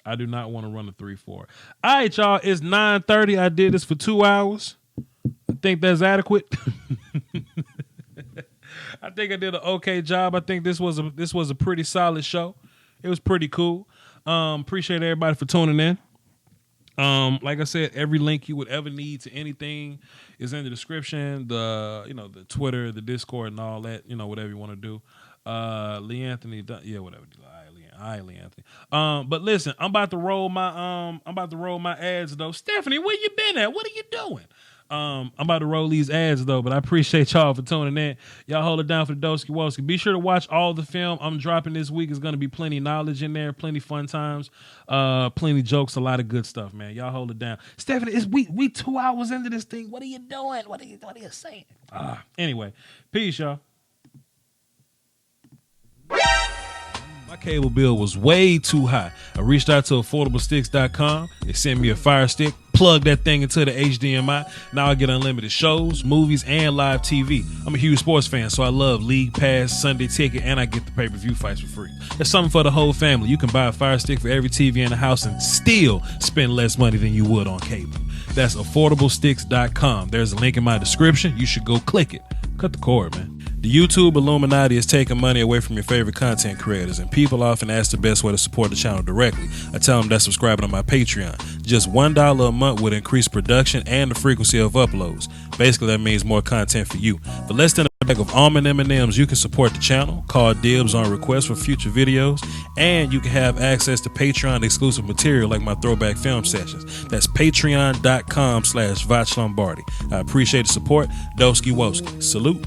I do not want to run a 3-4. All right, y'all. It's 9:30. I did this for 2 hours. I think that's adequate. I think I did an okay job. I think this was a pretty solid show. It was pretty cool. Appreciate everybody for tuning in. Like I said, every link you would ever need to anything is in the description. The Twitter, the Discord, and all that. Whatever you want to do. Lee Anthony, whatever. All right, Lee Anthony. But listen, I'm about to roll my ads though. Stephanie, where you been at? What are you doing? I'm about to roll these ads though, but I appreciate y'all for tuning in. Y'all hold it down for the Doski Woski. Be sure to watch all the film I'm dropping this week. It's going to be plenty of knowledge in there, plenty fun times, plenty jokes, a lot of good stuff, man. Y'all hold it down. Stephanie, we 2 hours into this thing. What are you doing? What are you saying? Anyway, peace, y'all. My cable bill was way too high. I reached out to affordablesticks.com. They sent me a Fire Stick, plugged that thing into the HDMI. Now I get unlimited shows, movies, and live TV. I'm a huge sports fan, so I love League Pass, Sunday Ticket, and I get the pay-per-view fights for free. There's something for the whole family. You can buy a Fire Stick for every TV in the house and still spend less money than you would on cable. That's affordablesticks.com. There's a link in my description. You should go click it. Cut the cord, man. The YouTube Illuminati is taking money away from your favorite content creators, and people often ask the best way to support the channel directly. I tell them that's subscribing to my Patreon. Just $1 a month would increase production and the frequency of uploads. Basically, that means more content for you. For less than a bag of almond M&Ms, you can support the channel, call dibs on requests for future videos, and you can have access to Patreon exclusive material like my throwback film sessions. That's patreon.com/VochLombardi. I appreciate the support. Doski Woski. Salute.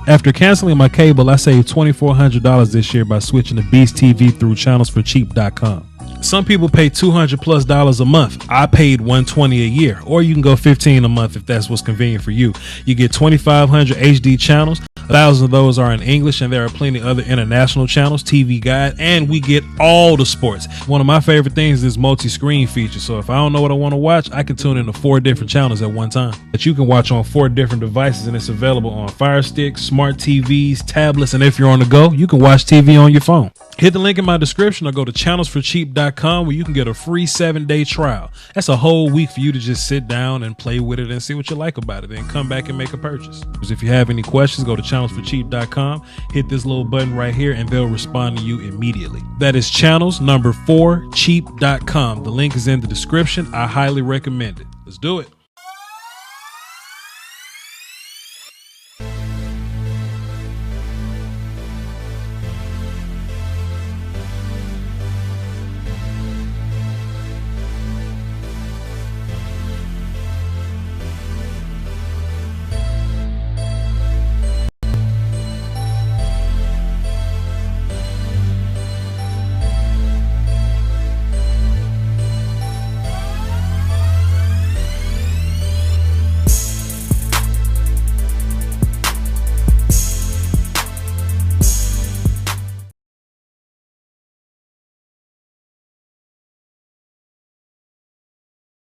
After canceling my cable, I saved $2,400 this year by switching to Beast TV through channelsforcheap.com. Some people pay $200+ a month. I paid $120 a year, or you can go $15 a month if that's what's convenient for you. You get 2,500 HD channels. 1,000 of those are in English, and there are plenty other international channels, TV Guide, and we get all the sports. One of my favorite things is multi-screen feature, so if I don't know what I want to watch, I can tune into 4 different channels at one time that you can watch on 4 different devices, and it's available on Fire Stick, smart TVs, tablets, and if you're on the go, you can watch TV on your phone. Hit the link in my description or go to channelsforcheap.com where you can get a free 7-day trial. That's a whole week for you to just sit down and play with it and see what you like about it, then come back and make a purchase. If you have any questions, go to channelsforcheap.com, hit this little button right here, and they'll respond to you immediately. That is channels4cheap.com. The link is in the description. I highly recommend it. Let's do it.